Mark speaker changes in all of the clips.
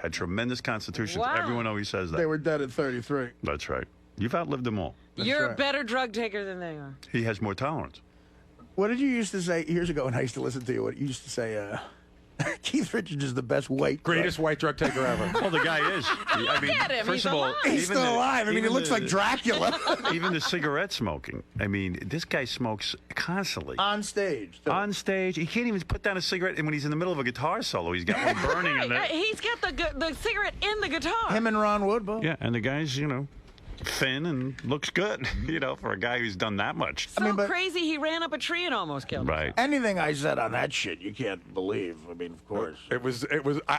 Speaker 1: Had tremendous constitutions.
Speaker 2: Wow.
Speaker 1: Everyone always says that.
Speaker 3: They were dead at 33.
Speaker 1: That's right. You've outlived them all.
Speaker 2: You're
Speaker 3: right.
Speaker 2: a better drug taker than they are.
Speaker 1: He has more tolerance.
Speaker 3: What did you used to say years ago when I used to listen to you? What you used to say, Keith Richards is the best
Speaker 4: greatest white drug taker ever.
Speaker 1: Well, the guy is. I mean,
Speaker 2: at him.
Speaker 1: first
Speaker 2: He's
Speaker 1: of all,
Speaker 2: alive.
Speaker 3: He's still alive. I mean, he
Speaker 1: even
Speaker 3: looks like Dracula.
Speaker 1: Even the cigarette smoking. I mean, this guy smokes constantly.
Speaker 3: On stage. too.
Speaker 1: On stage. He can't even put down a cigarette. And when he's in the middle of a guitar solo, he's got one burning in there.
Speaker 2: He's got the cigarette in the guitar.
Speaker 3: Him and Ron Wood, both.
Speaker 1: Yeah, and the guy's, thin and looks good, for a guy who's done that much.
Speaker 2: So crazy he ran up a tree and almost killed him.
Speaker 1: Right.
Speaker 3: Anything I said on that shit, you can't believe. I mean, of course.
Speaker 4: It was.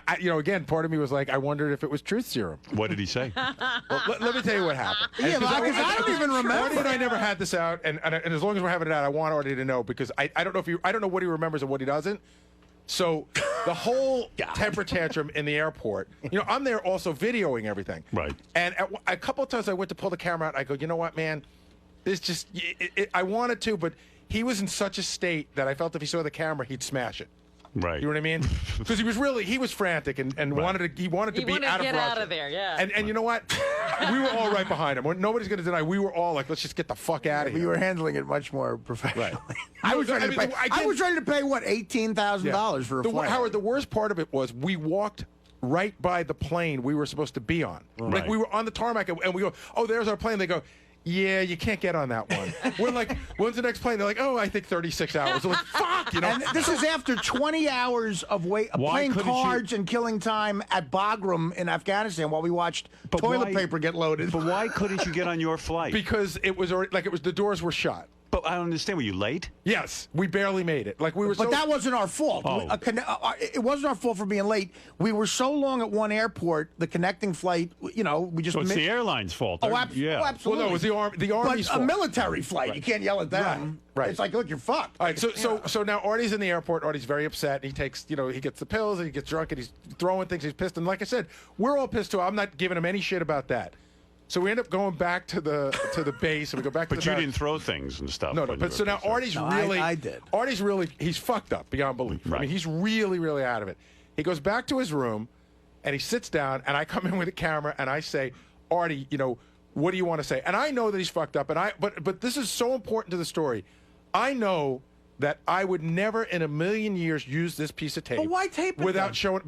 Speaker 4: Again, part of me was like, I wondered if it was truth serum.
Speaker 1: What did he say?
Speaker 4: Well, let me tell you what happened.
Speaker 3: Yeah, because I don't even remember.
Speaker 4: Artie and I never had this out, and as long as we're having it out, I want Artie to know because I don't know I don't know what he remembers and what he doesn't. So the whole temper tantrum in the airport, I'm there also videoing everything.
Speaker 1: Right.
Speaker 4: And a couple of times I went to pull the camera out. I go, you know what, man? This just I wanted to, but he was in such a state that I felt if he saw the camera, he'd smash it.
Speaker 1: Right.
Speaker 4: You know what I mean? Because he was frantic and
Speaker 1: Right.
Speaker 4: wanted to be out of
Speaker 2: get
Speaker 4: Russia.
Speaker 2: out of there, yeah.
Speaker 4: And you know what? We were all right behind him. Nobody's going to deny. We were all like, let's just get the fuck out of
Speaker 3: But
Speaker 4: here.
Speaker 3: you were handling it much more professionally.
Speaker 4: Right.
Speaker 3: I was ready to pay. I was ready to pay what, $18,000 for a flight.
Speaker 4: Howard, the worst part of it was we walked right by the plane we were supposed to be on.
Speaker 1: Right.
Speaker 4: Like we were on the tarmac and we go, oh, there's our plane. They go, yeah, you can't get on that one. We're like, when's the next plane? They're like, oh, I think 36 hours. We're like, fuck,
Speaker 3: And this is after 20 hours of playing cards and killing time at Bagram in Afghanistan while we watched toilet paper get loaded.
Speaker 1: But why couldn't you get on your flight?
Speaker 4: Because it was already, the doors were shut.
Speaker 1: But I don't understand. Were you late?
Speaker 4: Yes, we barely made it. Like we were.
Speaker 3: But that wasn't our fault.
Speaker 1: Oh.
Speaker 3: It wasn't our fault for being late. We were so long at one airport, the connecting flight. We just.
Speaker 1: So it's the airline's fault.
Speaker 3: Oh,
Speaker 1: yeah.
Speaker 3: absolutely.
Speaker 4: Well, no, it was the Army's
Speaker 3: but
Speaker 4: fault.
Speaker 3: a military flight.
Speaker 4: Right.
Speaker 3: You can't yell at them.
Speaker 4: Right.
Speaker 3: It's like, look, you're fucked.
Speaker 4: All right, so now Artie's in the airport. Artie's very upset. He takes, he gets the pills and he gets drunk and he's throwing things. He's pissed. And like I said, we're all pissed too. I'm not giving him any shit about that. So we end up going back to the base and we go back to
Speaker 1: But
Speaker 4: the
Speaker 1: you didn't throw things and stuff.
Speaker 4: No. But so now Artie's really.
Speaker 3: I did.
Speaker 4: Artie's really. He's fucked up beyond belief.
Speaker 1: Right.
Speaker 4: I mean, he's really, really out of it. He goes back to his room, and he sits down, and I come in with a camera, and I say, Artie, what do you want to say? And I know that he's fucked up, and but this is so important to the story. I know that I would never in a million years use this piece of tape.
Speaker 3: But why tape it
Speaker 4: without
Speaker 3: then?
Speaker 4: showing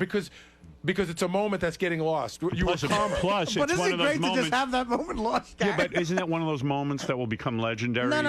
Speaker 4: because it's a moment that's getting lost. You
Speaker 1: Plus,
Speaker 4: were calm.
Speaker 1: plus
Speaker 3: But
Speaker 1: it's one
Speaker 3: isn't
Speaker 1: of
Speaker 3: it
Speaker 1: those
Speaker 3: great to
Speaker 1: moments.
Speaker 3: just have that moment lost?
Speaker 1: Yeah, but isn't that one of those moments that will become legendary?
Speaker 3: No. I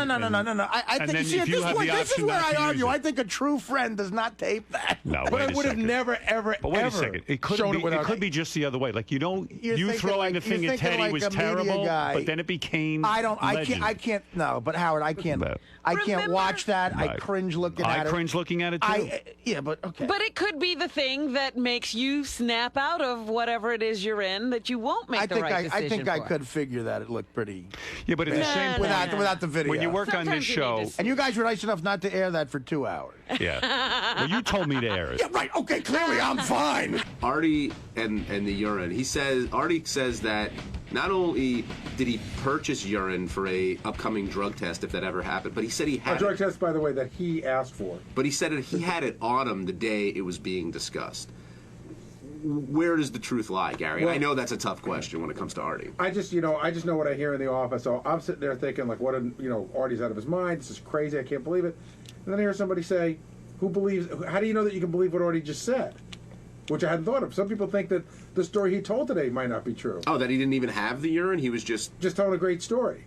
Speaker 1: and
Speaker 3: think
Speaker 1: then
Speaker 3: see,
Speaker 1: if
Speaker 3: at
Speaker 1: you
Speaker 3: this
Speaker 1: have
Speaker 3: point,
Speaker 1: the
Speaker 3: this is
Speaker 1: option
Speaker 3: where
Speaker 1: not
Speaker 3: I
Speaker 1: to use
Speaker 3: argue.
Speaker 1: it.
Speaker 3: I think a true friend does not tape that.
Speaker 1: No,
Speaker 4: But
Speaker 1: wait
Speaker 4: I
Speaker 1: a
Speaker 4: would have
Speaker 1: second.
Speaker 4: never, ever,
Speaker 1: But wait
Speaker 4: ever
Speaker 1: a second. It could
Speaker 4: shown
Speaker 1: be.
Speaker 4: it without.
Speaker 1: It could be just the other way. Like you
Speaker 3: thinking
Speaker 1: throwing
Speaker 3: like-
Speaker 1: the thing
Speaker 3: you're
Speaker 1: at
Speaker 3: thinking
Speaker 1: Teddy
Speaker 3: like
Speaker 1: was
Speaker 3: a media
Speaker 1: terrible,
Speaker 3: guy.
Speaker 1: but then it became.
Speaker 3: I can't. No, but Howard, I can't. I can't
Speaker 2: Remember-
Speaker 3: watch that. I
Speaker 1: Right.
Speaker 3: cringe looking at it.
Speaker 1: I cringe looking at it too.
Speaker 3: Yeah, but okay.
Speaker 2: But it could be the thing that makes you snap out of whatever it is you're in that you won't make the right decision
Speaker 3: I think I
Speaker 2: for.
Speaker 3: could figure that it looked pretty
Speaker 1: Yeah, but at the
Speaker 2: No,
Speaker 1: same
Speaker 2: no,
Speaker 1: point,
Speaker 2: no.
Speaker 3: without the video.
Speaker 1: when you work on
Speaker 2: Sometimes
Speaker 1: this
Speaker 2: you
Speaker 1: show,
Speaker 2: need to
Speaker 3: and you guys were nice enough not to air that for 2 hours.
Speaker 1: yeah. Well, you told me to air it.
Speaker 3: Yeah, right. Okay, clearly I'm fine.
Speaker 5: Artie and the urine. Artie says that not only did he purchase urine for a upcoming drug test, if that ever happened, but he said he had
Speaker 4: A drug
Speaker 5: it.
Speaker 4: test, by the way, that he asked for.
Speaker 5: But he said he had it on him the day it was being discussed. Where does the truth lie, Gary?
Speaker 4: Well,
Speaker 5: I know that's a tough question when it comes to Artie.
Speaker 4: I just know what I hear in the office. So I'm sitting there thinking, like, Artie's out of his mind. This is crazy. I can't believe it. And then I hear somebody say, how do you know that you can believe what Artie just said? Which I hadn't thought of. Some people think that the story he told today might not be true.
Speaker 5: Oh, that he didn't even have the urine? He was just
Speaker 4: telling a great story.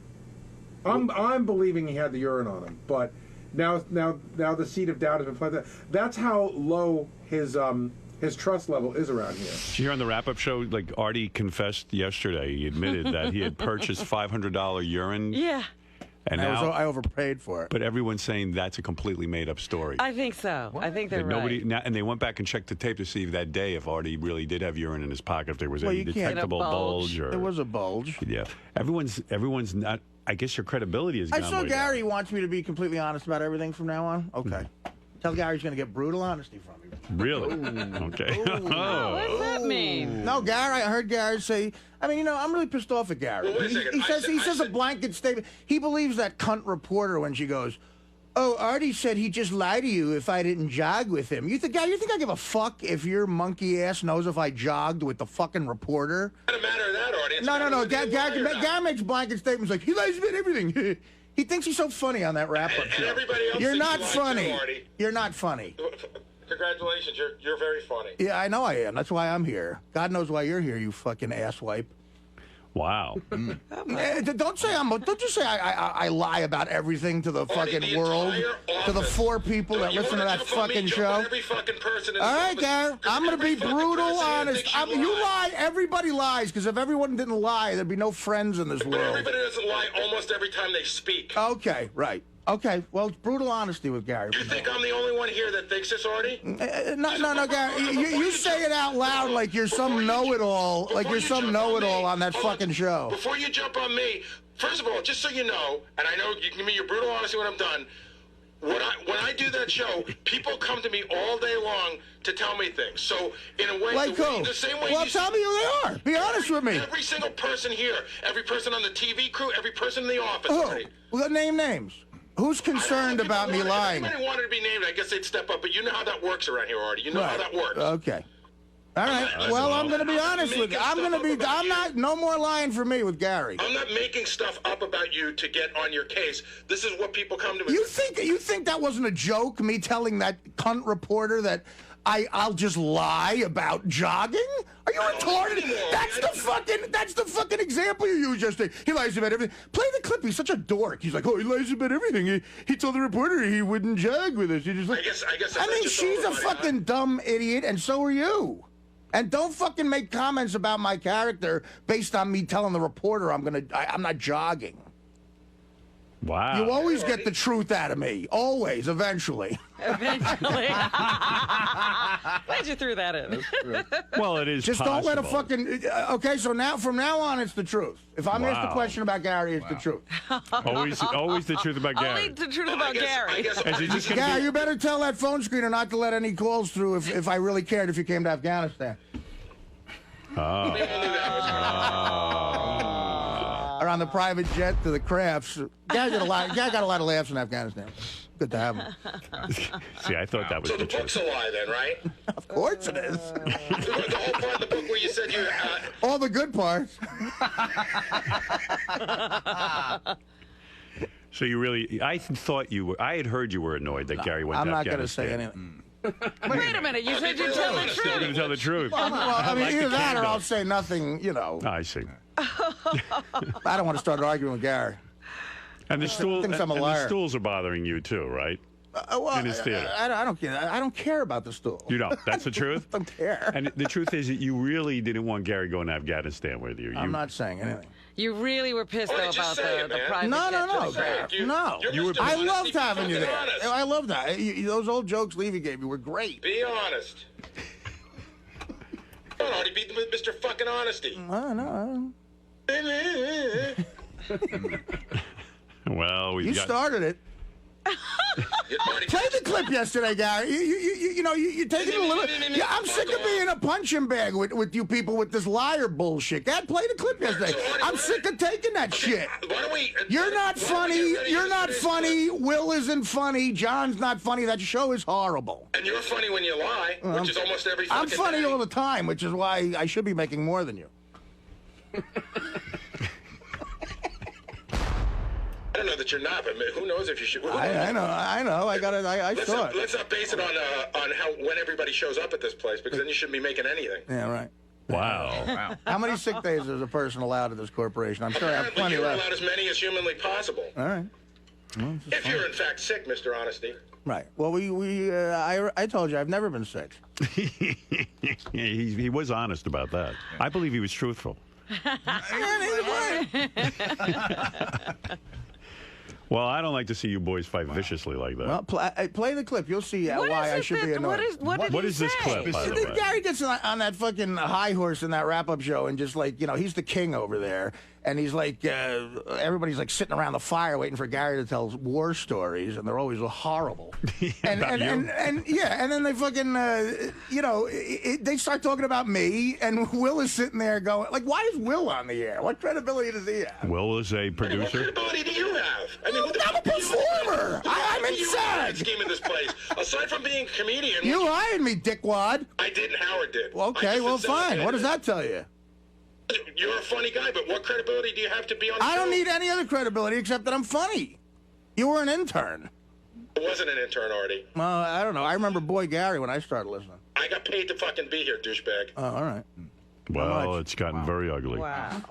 Speaker 4: I'm believing he had the urine on him, but now the seed of doubt has been planted. That's how low his trust level is around here.
Speaker 1: Did you hear on the wrap-up show, like Artie confessed yesterday, he admitted that he had purchased $500 urine.
Speaker 2: Yeah,
Speaker 1: And now,
Speaker 3: I overpaid for it.
Speaker 1: but everyone's saying that's a completely made-up story.
Speaker 2: I think so. I think they're
Speaker 1: And
Speaker 2: right.
Speaker 1: and they went back and checked the tape to see if that day if Artie really did have urine in his pocket, if there was
Speaker 3: Well,
Speaker 1: any
Speaker 3: you can't-
Speaker 1: detectable
Speaker 2: A bulge.
Speaker 1: bulge. Or
Speaker 3: There was a bulge.
Speaker 1: yeah. Everyone's not. I guess your credibility is.
Speaker 3: I saw Gary wants me to be completely honest about everything from now on. Okay. Tell Gary he's going to get brutal honesty from me.
Speaker 1: Really? Okay.
Speaker 2: Oh, what does that mean?
Speaker 3: No, Gary, I heard Gary say, I'm really pissed off at Gary. He says a blanket statement. He believes that cunt reporter when she goes, Oh, Artie said he'd just lie to you if I didn't jog with him. You think I give a fuck if your monkey ass knows if I jogged with the fucking reporter?
Speaker 6: It's not a matter of that, Artie. It's
Speaker 3: No.
Speaker 6: Gary
Speaker 3: Gary makes blanket statements like, he lies about everything. He thinks he's so funny on that wrap-up
Speaker 6: And
Speaker 3: show.
Speaker 6: everybody else
Speaker 3: You're
Speaker 6: thinks
Speaker 3: not
Speaker 6: you lie
Speaker 3: funny.
Speaker 6: too, Artie.
Speaker 3: You're not funny.
Speaker 6: Congratulations, you're very funny.
Speaker 3: Yeah, I know I am. That's why I'm here. God knows why you're here, you fucking asswipe.
Speaker 1: Wow.
Speaker 3: Don't you say I lie about everything to the fucking
Speaker 6: the
Speaker 3: world,
Speaker 6: entire
Speaker 3: to the
Speaker 6: office.
Speaker 3: 4 people that
Speaker 6: You
Speaker 3: listen to
Speaker 6: wanna
Speaker 3: that
Speaker 6: jump on me,
Speaker 3: fucking
Speaker 6: jump on
Speaker 3: show.
Speaker 6: every fucking person in
Speaker 3: All
Speaker 6: this
Speaker 3: right,
Speaker 6: office,
Speaker 3: Gary,
Speaker 6: 'cause
Speaker 3: I'm going to
Speaker 6: every
Speaker 3: be
Speaker 6: fucking
Speaker 3: brutal
Speaker 6: person here
Speaker 3: honest.
Speaker 6: thinks
Speaker 3: You lie. Everybody lies, because if everyone didn't lie, there'd be no friends in this
Speaker 6: But
Speaker 3: world.
Speaker 6: everybody doesn't lie almost every time they speak.
Speaker 3: Okay, right. Okay, well, it's brutal honesty with Gary.
Speaker 6: You think I'm the only one here that thinks this, Artie?
Speaker 3: No, Gary. You say it out loud like you're some know-it-all, on that fucking show.
Speaker 6: Before you jump on me, first of all, just so you know, and I know you can give me your brutal honesty when I'm done, when I do that show, people come to me all day long to tell me things. So, in a way,
Speaker 3: Like who?
Speaker 6: the same way
Speaker 3: Well,
Speaker 6: you
Speaker 3: tell me who they are. Be honest with me.
Speaker 6: Every single person here, every person on the TV crew, every person in the office.
Speaker 3: Who?
Speaker 6: Artie.
Speaker 3: Well, name names. Who's concerned about me lying?
Speaker 6: If anybody wanted to be named, I guess they'd step up. But you know how that works around here, Artie. You know how that works.
Speaker 3: Okay. All right. Well, I'm going to be honest with you. No more lying for me with Gary.
Speaker 6: I'm not making stuff up about you to get on your case. This is what people come to me.
Speaker 3: You think that wasn't a joke? Me telling that cunt reporter that I'll just lie about jogging? Are you retarded? That's the fucking example you used yesterday. He lies about everything. Play the clip. He's such a dork. He's like, oh, he lies about everything. He told the reporter he wouldn't jog with us. He just like,
Speaker 6: I guess.
Speaker 3: I mean, she's a fucking dumb idiot, and so are you. And don't fucking make comments about my character based on me telling the reporter I'm not jogging.
Speaker 1: Wow.
Speaker 3: You always get the truth out of me. Always, eventually.
Speaker 2: Eventually. Glad you threw that in.
Speaker 1: Well, it is
Speaker 3: Just
Speaker 1: possible.
Speaker 3: don't let a fucking... Okay, so from now on, it's the truth. If I'm asked a question about Gary, it's the truth.
Speaker 1: Always the truth about Gary.
Speaker 2: Only the truth about Gary.
Speaker 1: Is he just gonna
Speaker 3: Gary,
Speaker 1: be-
Speaker 3: you better tell that phone screener not to let any calls through if I really cared if you came to Afghanistan. Or on the private jet to the crafts. Guy got a lot of laughs in Afghanistan. Good to have him.
Speaker 1: See, I thought that was
Speaker 6: So
Speaker 1: the
Speaker 6: the book's a
Speaker 1: truth.
Speaker 6: lie, then, right?
Speaker 3: Of course it is.
Speaker 6: The whole part of the book where you said you.
Speaker 3: All the good parts.
Speaker 1: So you really, I thought you were, I had heard you were annoyed that Gary went
Speaker 3: I'm
Speaker 1: to
Speaker 3: not going to
Speaker 1: Afghanistan.
Speaker 3: say anything.
Speaker 2: Wait a minute. You said you'd tell the
Speaker 1: Still going to
Speaker 2: truth.
Speaker 1: tell the truth.
Speaker 3: Well, I mean,
Speaker 1: like the
Speaker 3: either that or
Speaker 1: candle.
Speaker 3: I'll say nothing,
Speaker 1: I see.
Speaker 3: I don't want to start arguing with Gary.
Speaker 1: And the stool,
Speaker 3: thinks I'm a
Speaker 1: and
Speaker 3: liar.
Speaker 1: the stools are bothering you too, right?
Speaker 3: Well,
Speaker 1: In his theater.
Speaker 3: I don't care. I don't care about the stool.
Speaker 1: You don't. That's the truth.
Speaker 3: I don't care.
Speaker 1: And the truth is that you really didn't want Gary going to Afghanistan with you.
Speaker 3: I'm not saying anything.
Speaker 2: You really were pissed
Speaker 6: Oh,
Speaker 2: though
Speaker 6: just
Speaker 2: about
Speaker 6: say it,
Speaker 2: the
Speaker 6: man.
Speaker 2: private
Speaker 3: No,
Speaker 2: jet
Speaker 3: no,
Speaker 2: trip.
Speaker 3: Gareth.
Speaker 6: You-
Speaker 3: No.
Speaker 6: you're Mr.
Speaker 3: I
Speaker 6: Honesty,
Speaker 3: loved
Speaker 6: be
Speaker 3: having you
Speaker 6: fucking
Speaker 3: there.
Speaker 6: honest.
Speaker 3: I love that. Those old jokes Levy gave you were great.
Speaker 6: Be honest. Come on, Artie, be Mr. Fucking Honesty.
Speaker 3: I know.
Speaker 1: Well, we've
Speaker 3: You
Speaker 1: got.
Speaker 3: started it. Play the clip yesterday, Gary. You take it a little. Yeah, I'm sick of being a punching bag with you people with this liar bullshit. Dad, play the clip yesterday. I'm sick of taking that shit.
Speaker 6: Why don't we?
Speaker 3: You're not
Speaker 6: why don't we
Speaker 3: funny.
Speaker 6: get ready
Speaker 3: You're
Speaker 6: for
Speaker 3: not
Speaker 6: today's
Speaker 3: funny.
Speaker 6: clip?
Speaker 3: Will isn't funny. John's not funny. That show is horrible.
Speaker 6: And you're funny when you lie, which is almost every fucking
Speaker 3: I'm funny
Speaker 6: day.
Speaker 3: all the time, which is why I should be making more than you.
Speaker 6: I don't know that you're not, but who knows if you should.
Speaker 3: I know. I got it. I
Speaker 6: Let's
Speaker 3: saw
Speaker 6: not,
Speaker 3: it.
Speaker 6: let's not base it on how when everybody shows up at this place, because then you shouldn't be making anything.
Speaker 3: Yeah, right.
Speaker 1: Wow.
Speaker 3: How many sick days is a person allowed at this corporation? I'm sure I have
Speaker 6: Apparently,
Speaker 3: plenty
Speaker 6: you're
Speaker 3: left.
Speaker 6: allowed as many as humanly possible.
Speaker 3: All right.
Speaker 6: If you're in fact sick, Mr. Honesty.
Speaker 3: Right. Well, I told you I've never been sick.
Speaker 1: he was honest about that. I believe he was truthful. Well, I don't like to see you boys fight viciously like that.
Speaker 3: Well, play the clip. You'll see
Speaker 2: What
Speaker 3: why
Speaker 2: is
Speaker 3: I
Speaker 2: it
Speaker 3: should be
Speaker 2: that-
Speaker 3: annoyed.
Speaker 1: What is this clip, by the way?
Speaker 3: Gary gets on that fucking high horse in that wrap-up show and just like, he's the king over there. and he's like, everybody's like sitting around the fire waiting for Gary to tell war stories, and they're always horrible. and then they fucking, they start talking about me, and Will is sitting there going, like, why is Will on the air? What credibility does he have?
Speaker 1: Will is a
Speaker 6: What
Speaker 1: producer.
Speaker 6: credibility do you have? I mean, what the
Speaker 3: I'm a
Speaker 6: fuck do you
Speaker 3: performer. I'm in
Speaker 6: You
Speaker 3: charge.
Speaker 6: scheme in this place. Aside from being a comedian,
Speaker 3: You hired me, dickwad.
Speaker 6: I did and Howard did.
Speaker 3: Well, okay, well, fine. What does that tell you?
Speaker 6: You're a funny guy, but what credibility do you have to be on the
Speaker 3: I
Speaker 6: show?
Speaker 3: don't need any other credibility except that I'm funny. You were an intern.
Speaker 6: I wasn't an intern, Artie.
Speaker 3: Well, I don't know. I remember Boy Gary when I started listening.
Speaker 6: I got paid to fucking be here, douchebag.
Speaker 3: Oh, all right.
Speaker 1: Well,
Speaker 3: much?
Speaker 1: it's gotten very ugly.
Speaker 2: Wow.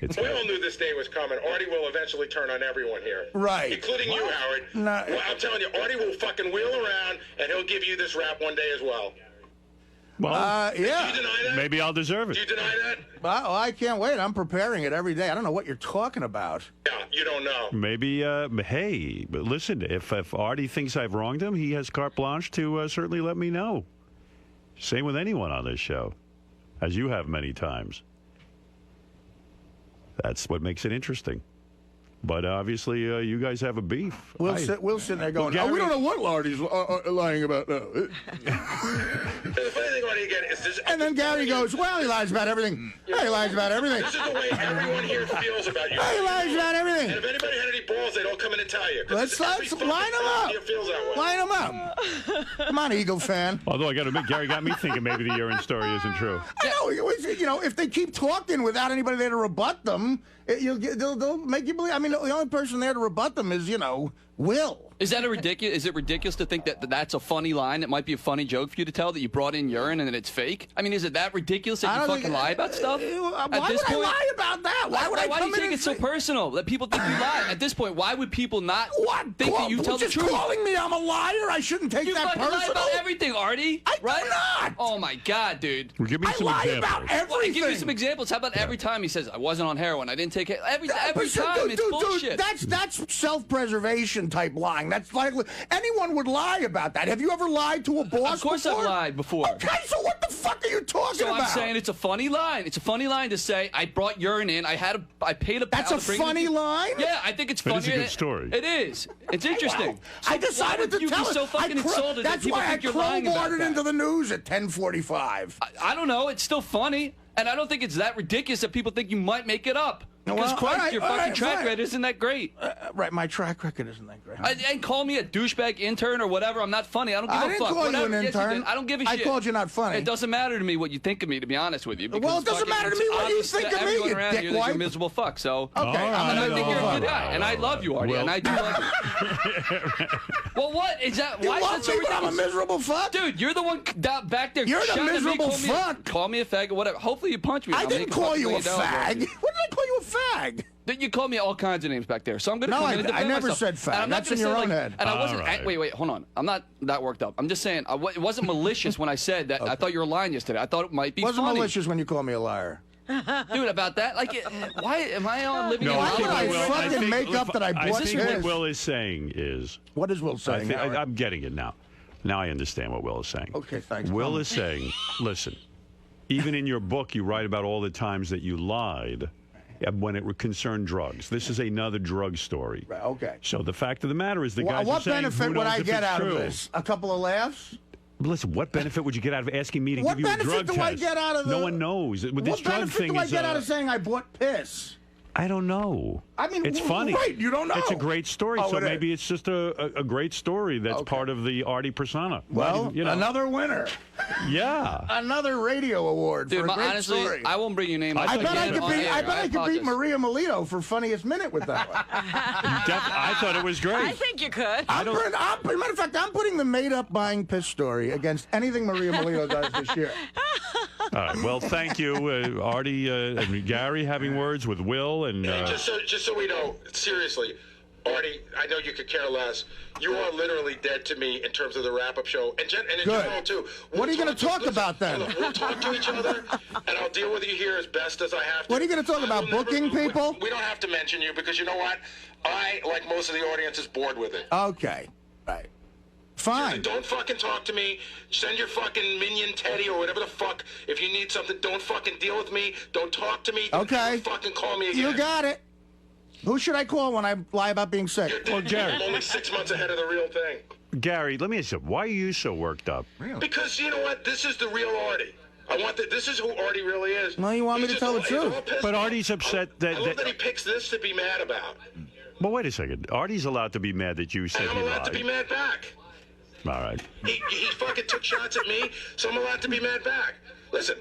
Speaker 1: It's
Speaker 6: We all knew this day was coming. Artie will eventually turn on everyone here.
Speaker 3: Right.
Speaker 6: Including you, Howard.
Speaker 3: No.
Speaker 6: Well, I'm telling you, Artie will fucking wheel around, and he'll give you this rap one day as well.
Speaker 1: well,
Speaker 6: Do you
Speaker 3: Yeah.
Speaker 6: deny that?
Speaker 1: maybe I'll deserve
Speaker 6: Do you
Speaker 1: it.
Speaker 6: deny that?
Speaker 3: Well, I can't wait. I'm preparing it every day. I don't know what you're talking about.
Speaker 6: Yeah, you don't know.
Speaker 1: Maybe, hey, but listen, if Artie thinks I've wronged him, he has carte blanche to certainly let me know. Same with anyone on this show, as you have many times. That's what makes it interesting. But obviously, you guys have a beef.
Speaker 3: We'll sit there going,
Speaker 1: Gary-
Speaker 3: we don't know what Lardy's lying about now.
Speaker 6: The funny thing, Artie, again, is this.
Speaker 3: And then Gary goes, well, he lies about everything. He lies about everything.
Speaker 6: This is the way everyone here feels about you.
Speaker 3: He lies about
Speaker 6: And
Speaker 3: everything.
Speaker 6: if anybody had any balls, they'd all come in and tell you. 'Cause
Speaker 3: Let's
Speaker 6: every fucking
Speaker 3: line them
Speaker 6: person
Speaker 3: up.
Speaker 6: here feels that way.
Speaker 3: Line them up. Come on, Eagle fan.
Speaker 1: Although I got to admit, Gary got me thinking maybe the urine story isn't true.
Speaker 3: I know. If they keep talking without anybody there to rebut them, they'll make you believe. I mean, the only person there to rebut them is, Will.
Speaker 7: Is that is it ridiculous to think that that's a funny line? It might be a funny joke for you to tell that you brought in urine and that it's fake? I mean, is it that ridiculous that you fucking lie about stuff?
Speaker 3: Why would I lie about that? Why would I
Speaker 7: Why do
Speaker 3: come
Speaker 7: you
Speaker 3: in
Speaker 7: take
Speaker 3: and
Speaker 7: it so
Speaker 3: say-
Speaker 7: personal that people think you lie? At this point, why would people not think that you tell the
Speaker 3: Just
Speaker 7: truth?
Speaker 3: calling me I'm a liar? I shouldn't take
Speaker 7: You
Speaker 3: that
Speaker 7: fucking lie
Speaker 3: personal.
Speaker 7: about everything, Artie.
Speaker 3: I do
Speaker 7: right?
Speaker 3: not.
Speaker 7: Oh my God, dude.
Speaker 1: Well, give me
Speaker 3: I
Speaker 1: some
Speaker 3: lie
Speaker 1: examples.
Speaker 3: about everything.
Speaker 7: Well, I give you some examples. How about every time he says, I wasn't on heroin, I didn't take it. Every time, it's bullshit.
Speaker 3: That's self-preservation type lying. That's like anyone would lie about that. Have you ever lied to a boss?
Speaker 7: Of course
Speaker 3: before?
Speaker 7: I've lied before.
Speaker 3: Okay, so what the fuck are you talking
Speaker 7: So
Speaker 3: about?
Speaker 7: I'm saying it's a funny line. It's a funny line to say I brought urine in. I paid a pal
Speaker 3: That's a
Speaker 7: to bring it
Speaker 3: funny
Speaker 7: in.
Speaker 3: line?
Speaker 7: Yeah, I think it's
Speaker 1: It
Speaker 7: funny.
Speaker 1: is a good story.
Speaker 7: It is. It's interesting.
Speaker 3: I decided to
Speaker 7: you
Speaker 3: tell
Speaker 7: be
Speaker 3: it.
Speaker 7: so fucking insulted that
Speaker 3: That's
Speaker 7: people
Speaker 3: why I
Speaker 7: think you're lying about
Speaker 3: crowbarred it
Speaker 7: that.
Speaker 3: into the news at 10:45.
Speaker 7: I don't know. It's still funny, and I don't think it's that ridiculous that people think you might make it up. Because
Speaker 3: Well,
Speaker 7: Christ,
Speaker 3: all right,
Speaker 7: your
Speaker 3: all
Speaker 7: fucking
Speaker 3: right,
Speaker 7: track
Speaker 3: fine.
Speaker 7: record isn't that great.
Speaker 3: Right, my track record isn't that great.
Speaker 7: And call me a douchebag intern or whatever. I'm not funny. I don't give
Speaker 3: I
Speaker 7: a
Speaker 3: didn't
Speaker 7: fuck.
Speaker 3: call you
Speaker 7: Whatever.
Speaker 3: an
Speaker 7: Yes, you
Speaker 3: intern.
Speaker 7: did. I don't give a
Speaker 3: I
Speaker 7: shit.
Speaker 3: called you not funny.
Speaker 7: It doesn't matter to me what you think of me, to be honest with you.
Speaker 3: Well,
Speaker 7: because
Speaker 3: it doesn't
Speaker 7: fucking
Speaker 3: matter to me
Speaker 7: it's
Speaker 3: what you
Speaker 7: obvious
Speaker 3: think
Speaker 7: to
Speaker 3: of me,
Speaker 7: everyone
Speaker 3: you
Speaker 7: around here that you're a
Speaker 3: dickwad.
Speaker 7: miserable fuck. So.
Speaker 3: Okay,
Speaker 1: All
Speaker 7: And I think you're a good guy, and I love you, Artie,
Speaker 1: Well-
Speaker 7: and I do love you. Well, what is that?
Speaker 3: You
Speaker 7: Why is
Speaker 3: love
Speaker 7: that so
Speaker 3: me, but I'm a
Speaker 7: ridiculous?
Speaker 3: miserable fuck?
Speaker 7: Dude, you're the one back there.
Speaker 3: You're the
Speaker 7: shouting at me,
Speaker 3: miserable
Speaker 7: call me
Speaker 3: fuck.
Speaker 7: Call me a fag or whatever. Hopefully you punch me.
Speaker 3: I
Speaker 7: I'll
Speaker 3: didn't
Speaker 7: make
Speaker 3: call
Speaker 7: fucking
Speaker 3: you a
Speaker 7: $1 million
Speaker 3: fag.
Speaker 7: off you.
Speaker 3: When did I call you a fag?
Speaker 7: You call me all kinds of names back there, so I'm going to
Speaker 3: No,
Speaker 7: come
Speaker 3: I-
Speaker 7: in and defend
Speaker 3: I never
Speaker 7: myself.
Speaker 3: said fag.
Speaker 7: And I'm not
Speaker 3: That's
Speaker 7: gonna
Speaker 3: in your
Speaker 7: say,
Speaker 3: own
Speaker 7: like,
Speaker 3: head.
Speaker 7: And I
Speaker 1: All
Speaker 7: wasn't.
Speaker 1: right.
Speaker 7: Wait, hold on. I'm not that worked up. I'm just saying it wasn't malicious when I said that. I thought you were lying yesterday. I thought it might be
Speaker 3: Wasn't
Speaker 7: funny.
Speaker 3: malicious when you called me a liar.
Speaker 7: Dude, about that? Like, why am I on living
Speaker 1: No,
Speaker 7: in
Speaker 3: Why
Speaker 1: I
Speaker 3: would
Speaker 1: think
Speaker 3: I
Speaker 1: what Will-
Speaker 3: fucking
Speaker 1: think-
Speaker 3: make up that I
Speaker 1: I
Speaker 3: bought
Speaker 1: think what
Speaker 3: this?
Speaker 1: Will is saying is,
Speaker 3: What is Will saying? Howard?
Speaker 1: I'm getting it now. Now I understand what Will is saying.
Speaker 3: Okay, thanks.
Speaker 1: Will is saying, listen, even in your book, you write about all the times that you lied when it concerned drugs. This is another drug story.
Speaker 3: Right, okay.
Speaker 1: So the fact of the matter is the guys
Speaker 3: What
Speaker 1: are saying,
Speaker 3: benefit
Speaker 1: who
Speaker 3: would
Speaker 1: knows
Speaker 3: I
Speaker 1: if
Speaker 3: get
Speaker 1: it's
Speaker 3: out
Speaker 1: true?
Speaker 3: of this? A couple of laughs?
Speaker 1: Listen, what benefit would you get out of asking me to
Speaker 3: What
Speaker 1: give you a drug
Speaker 3: benefit do I
Speaker 1: test?
Speaker 3: get out of
Speaker 1: No
Speaker 3: the-
Speaker 1: one knows. With this
Speaker 3: What
Speaker 1: drug
Speaker 3: benefit
Speaker 1: thing
Speaker 3: do I
Speaker 1: is,
Speaker 3: get out of saying I bought piss?
Speaker 1: I don't know.
Speaker 3: I mean,
Speaker 1: it's funny.
Speaker 3: right, you don't know.
Speaker 1: It's a great story,
Speaker 3: Oh,
Speaker 1: so
Speaker 3: it is.
Speaker 1: maybe it's just a great story that's
Speaker 3: Okay.
Speaker 1: part of the Artie persona.
Speaker 3: Well,
Speaker 1: you know.
Speaker 3: another winner.
Speaker 1: Yeah.
Speaker 3: Another radio award
Speaker 7: Dude,
Speaker 3: for a great
Speaker 7: honestly,
Speaker 3: story.
Speaker 7: I won't bring your name up
Speaker 3: I bet I
Speaker 7: again
Speaker 3: could
Speaker 7: on
Speaker 3: beat.
Speaker 7: air.
Speaker 3: I bet I could beat
Speaker 7: apologize.
Speaker 3: Maria Melito for funniest minute with that one.
Speaker 1: I thought it was great.
Speaker 2: I think you could.
Speaker 3: As a matter of fact, I'm putting the made-up buying piss story against anything Maria Melito does this year.
Speaker 1: All right. Well, thank you, Artie and Gary, having words with Will and.
Speaker 6: Just so we know, seriously, Artie, I know you could care less. You are literally dead to me in terms of the wrap-up show, and in
Speaker 3: Good.
Speaker 6: general too.
Speaker 3: What are you gonna talk about then?
Speaker 6: Look, we'll talk to each other, and I'll deal with you here as best as I have to.
Speaker 3: What are you gonna talk
Speaker 6: I
Speaker 3: about,
Speaker 6: will never-
Speaker 3: booking people?
Speaker 6: We don't have to mention you because you know what? I, like most of the audience, is bored with it.
Speaker 3: Okay, right. Fine.
Speaker 6: Don't fucking talk to me. Send your fucking minion Teddy or whatever the fuck. If you need something, don't fucking deal with me. Don't talk to me.
Speaker 3: Okay.
Speaker 6: Don't fucking call me again.
Speaker 3: You got it. Who should I call when I lie about being sick?
Speaker 6: Well, Gary. I'm only 6 months ahead of the real thing.
Speaker 1: Gary, let me ask you, why are you so worked up?
Speaker 6: Because you know what? This is the real Artie. This is who Artie really is.
Speaker 3: No, you want me to tell the truth.
Speaker 1: But Artie's upset that...
Speaker 6: I love that he picks this to be mad about.
Speaker 1: Well, wait a second. Artie's allowed to be mad that you said
Speaker 6: And I'm
Speaker 1: he
Speaker 6: allowed
Speaker 1: lied.
Speaker 6: to be mad back.
Speaker 1: All right.
Speaker 6: He fucking took shots at me, so I'm allowed to be mad back. Listen.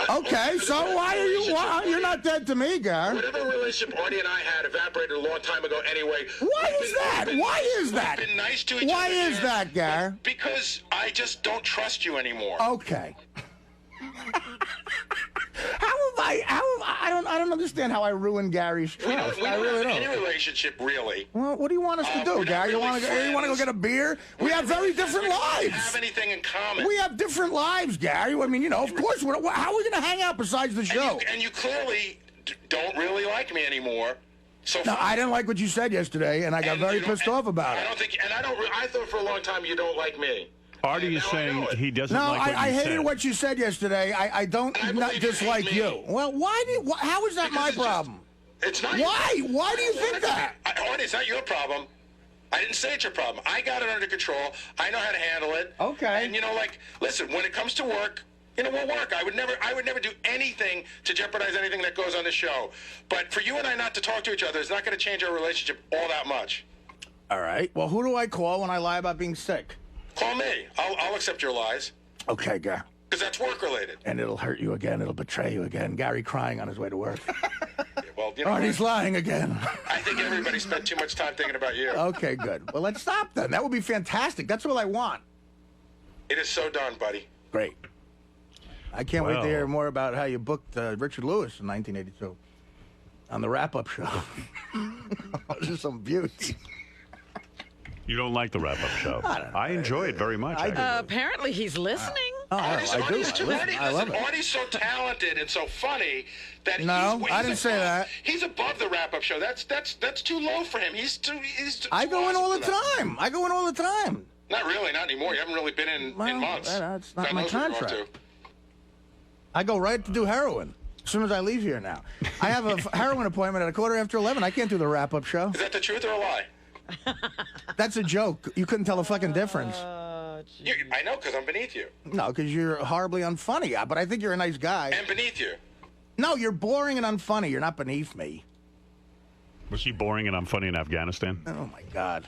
Speaker 3: Okay, so why are you? You're not dead to me, Gar.
Speaker 6: Whatever relationship Artie and I had evaporated a long time ago anyway.
Speaker 3: Why is that? Why is that?
Speaker 6: We've been nice to each
Speaker 3: Why
Speaker 6: other
Speaker 3: is
Speaker 6: here,
Speaker 3: that, Gar?
Speaker 6: Because I just don't trust you anymore.
Speaker 3: Okay. I don't understand how I ruined Gary's trust.
Speaker 6: We
Speaker 3: I
Speaker 6: don't
Speaker 3: really
Speaker 6: have any
Speaker 3: don't.
Speaker 6: relationship, really.
Speaker 3: Well, what do you want us to do,
Speaker 6: we're not
Speaker 3: Gary?
Speaker 6: really
Speaker 3: You want to go get a beer? We have very different
Speaker 6: We don't
Speaker 3: lives.
Speaker 6: have anything in common.
Speaker 3: We have different lives, Gary. I mean, of course. How are we going to hang out besides the show?
Speaker 6: And you clearly don't really like me anymore. So
Speaker 3: No, I didn't like what you said yesterday, and I got very pissed off about it.
Speaker 6: I don't think, and I thought for a long time you don't like me.
Speaker 1: Artie is
Speaker 6: now I
Speaker 1: saying
Speaker 6: know it.
Speaker 1: he doesn't
Speaker 3: No,
Speaker 1: like what you
Speaker 3: I hated
Speaker 1: said.
Speaker 3: what you said yesterday. I don't
Speaker 6: I
Speaker 3: not
Speaker 6: believe you
Speaker 3: dislike
Speaker 6: hate
Speaker 3: you.
Speaker 6: me.
Speaker 3: Well, how is that
Speaker 6: Because
Speaker 3: my
Speaker 6: it's just-
Speaker 3: problem?
Speaker 6: It's not.
Speaker 3: Why? Why do you
Speaker 6: I don't
Speaker 3: think
Speaker 6: want it to
Speaker 3: that?
Speaker 6: be. Artie, it's not your problem. I didn't say it's your problem. I got it under control. I know how to handle it.
Speaker 3: Okay.
Speaker 6: And listen, when it comes to work, we'll work. I would never do anything to jeopardize anything that goes on the show. But for you and I not to talk to each other is not going to change our relationship all that much.
Speaker 3: All right. Well, who do I call when I lie about being sick?
Speaker 6: Call me. I'll accept your lies
Speaker 3: Okay, Gar.
Speaker 6: because that's work related.
Speaker 3: And it'll hurt you again. It'll betray you again. Gary crying on his way to work.
Speaker 6: Well,
Speaker 3: Artie's lying again.
Speaker 6: I think everybody spent too much time thinking about you.
Speaker 3: Okay, good. Well, let's stop then. That would be fantastic. That's all I want.
Speaker 6: It is so done, buddy.
Speaker 3: Great. I can't wait to
Speaker 1: Well.
Speaker 3: hear more about how you booked Richard Lewis in 1982 on the wrap-up show. Those are some beauty.
Speaker 1: You don't like the wrap-up show. I enjoy it very much.
Speaker 3: I do.
Speaker 2: Apparently, he's listening.
Speaker 3: Oh,
Speaker 6: Artie's,
Speaker 3: I do.
Speaker 6: Artie's too, Artie,
Speaker 3: I love
Speaker 6: listen,
Speaker 3: it.
Speaker 6: Artie's so talented and so funny that
Speaker 3: No,
Speaker 6: he's
Speaker 3: I didn't say
Speaker 6: above-
Speaker 3: that.
Speaker 6: He's above the wrap-up show. That's too low for him. He's too.
Speaker 3: I go in
Speaker 6: awesome
Speaker 3: all
Speaker 6: for
Speaker 3: the
Speaker 6: that.
Speaker 3: time. I go in all the time.
Speaker 6: Not really, not anymore. You haven't really been in months.
Speaker 3: That's not
Speaker 6: God
Speaker 3: my
Speaker 6: knows what you're up
Speaker 3: contract.
Speaker 6: to.
Speaker 3: I go right to do heroin as soon as I leave here now. I have a heroin appointment at 11:15. I can't do the wrap-up show.
Speaker 6: Is that the truth or a lie?
Speaker 3: That's a joke. You couldn't tell the fucking difference.
Speaker 6: I know, because I'm beneath you.
Speaker 3: No, because you're horribly unfunny. But I think you're a nice guy.
Speaker 6: And beneath you.
Speaker 3: No, you're boring and unfunny. You're not beneath me.
Speaker 1: Was he boring and I'm funny in Afghanistan?
Speaker 3: Oh, my God.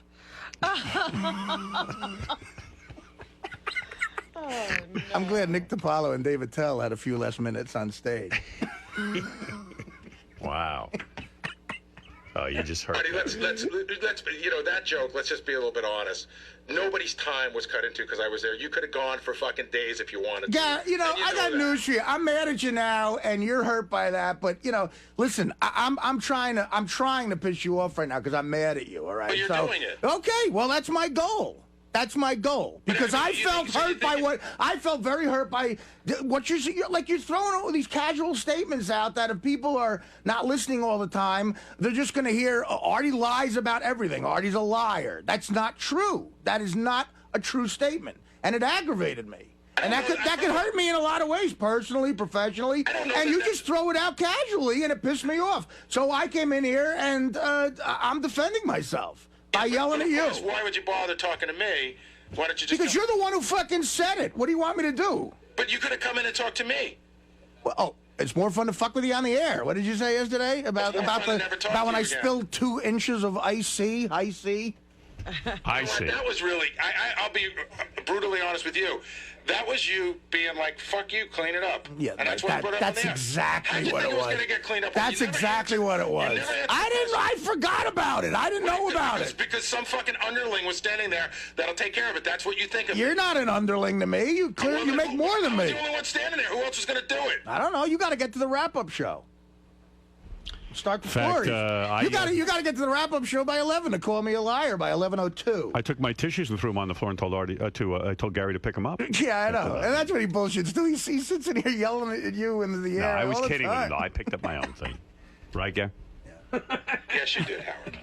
Speaker 3: I'm glad Nick DiPaolo and David Tell had a few less minutes on stage.
Speaker 1: Wow. Oh, you just hurt
Speaker 6: Artie,
Speaker 1: me.
Speaker 6: let's that joke. Let's just be a little bit honest. Nobody's time was cut into because I was there. You could have gone for fucking days if you wanted to.
Speaker 3: Yeah,
Speaker 6: And
Speaker 3: I got
Speaker 6: that.
Speaker 3: news for you. I'm mad at you now, and you're hurt by that. But listen, I'm trying to piss you off right now because I'm mad at you. All right,
Speaker 6: But you're doing it.
Speaker 3: Okay, well that's my goal. That's my goal because I felt hurt by what I felt very hurt by what you're throwing all these casual statements out that if people are not listening all the time, they're just going to hear Artie lies about everything. Artie's a liar. That's not true. That is not a true statement, and it aggravated me. And that could hurt me in a lot of ways, personally, professionally. And you just throw it out casually, and it pissed me off. So I came in here, and I'm defending myself by yelling at you.
Speaker 6: Why would you bother talking to me? Why don't you just?
Speaker 3: Because you're the one who fucking said it. What do you want me to do?
Speaker 6: But you could have come in and talked to me.
Speaker 3: Well, it's more fun to fuck with you on the air. What did you say yesterday about
Speaker 6: It's more fun to never talk to
Speaker 3: when
Speaker 6: you
Speaker 3: I
Speaker 6: again.
Speaker 3: spilled 2 inches of high C?
Speaker 1: I see.
Speaker 6: That was really. I'll be brutally honest with you. That was you being like, "Fuck you, clean it up."
Speaker 3: Yeah,
Speaker 6: and that's what I brought up
Speaker 3: that's
Speaker 6: on there.
Speaker 3: exactly
Speaker 6: How'd you
Speaker 3: what
Speaker 6: think
Speaker 3: it was.
Speaker 6: Going to get cleaned up?
Speaker 3: That's
Speaker 6: You never
Speaker 3: exactly
Speaker 6: answered-
Speaker 3: what it
Speaker 6: you
Speaker 3: was.
Speaker 6: never answered
Speaker 3: I
Speaker 6: the
Speaker 3: didn't. I
Speaker 6: question.
Speaker 3: forgot about it. I didn't know about it.
Speaker 6: Because some fucking underling was standing there that'll take care of it. That's what you think of.
Speaker 3: You're not an underling to me. You make more than
Speaker 6: I was
Speaker 3: me.
Speaker 6: the only one standing there. Who else was going to do it?
Speaker 3: I don't know. You got to get to the wrap-up show. Start the
Speaker 1: fact,
Speaker 3: stories.
Speaker 1: I-
Speaker 3: You got to get to the wrap-up show by 11 to call me a liar by 11:02.
Speaker 1: I took my tissues and threw them on the floor and told Artie I told Gary to pick them up.
Speaker 3: Yeah, I know. And that's what he bullshits too. He sits in here yelling at you into the
Speaker 1: No,
Speaker 3: air.
Speaker 1: I was
Speaker 3: all the
Speaker 1: kidding with
Speaker 3: time.
Speaker 1: him. Though. I picked up my own thing. Right, Gary?
Speaker 6: Yes, you did, Howard.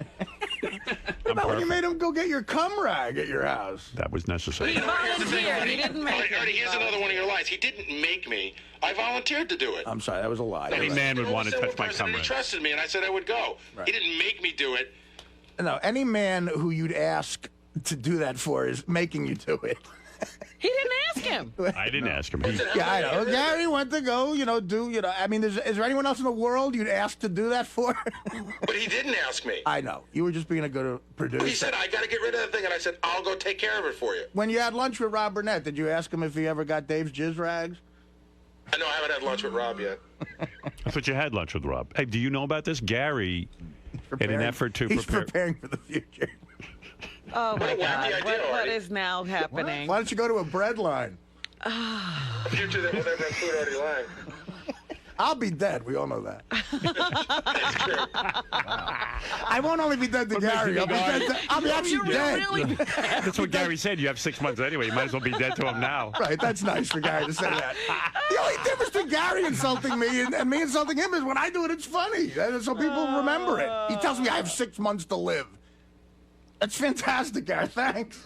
Speaker 3: What about when you made him go get your cum rag at your house?
Speaker 1: That was necessary.
Speaker 2: He volunteered. He didn't make
Speaker 6: Artie, here's another one of your lies. He didn't make me. I volunteered to do it.
Speaker 3: I'm sorry, that was a lie.
Speaker 1: Any man would want to touch my cum
Speaker 6: He
Speaker 1: rag.
Speaker 6: trusted me, and I said I would go.
Speaker 3: Right.
Speaker 6: He didn't make me do it.
Speaker 3: No, any man who you'd ask to do that for is making you do it.
Speaker 2: He didn't ask him.
Speaker 1: I didn't ask him.
Speaker 3: Yeah, I know. Gary went to go, I mean, is there anyone else in the world you'd ask to do that for?
Speaker 6: But he didn't ask me.
Speaker 3: I know. You were just being a good producer.
Speaker 6: He said, I got to get rid of that thing, and I said, I'll go take care of it for you.
Speaker 3: When you had lunch with Rob Burnett, did you ask him if he ever got Dave's jizz rags?
Speaker 6: I know I haven't had lunch with Rob yet.
Speaker 1: I thought you had lunch with Rob. Hey, do you know about this? Gary, in an effort to
Speaker 3: He's
Speaker 1: prepare.
Speaker 3: preparing for the future.
Speaker 2: Oh my
Speaker 6: What a wacky
Speaker 2: God!
Speaker 6: idea,
Speaker 2: What
Speaker 6: Artie.
Speaker 2: is now happening?
Speaker 3: Why don't you go to a bread line?
Speaker 6: A future that will never include Artie Lang.
Speaker 3: I'll be dead. We all know that.
Speaker 6: That's true.
Speaker 3: I won't only be dead to Gary. I'll be dead to, I'll be actually
Speaker 2: You're
Speaker 3: dead.
Speaker 2: really
Speaker 1: That's what Gary said. You have 6 months anyway. You might as well be dead to him now.
Speaker 3: Right, that's nice for Gary to say that. The only difference between Gary insulting me and me insulting him is when I do it, it's funny. So people remember it. He tells me I have 6 months to live. That's fantastic, Gary. Thanks.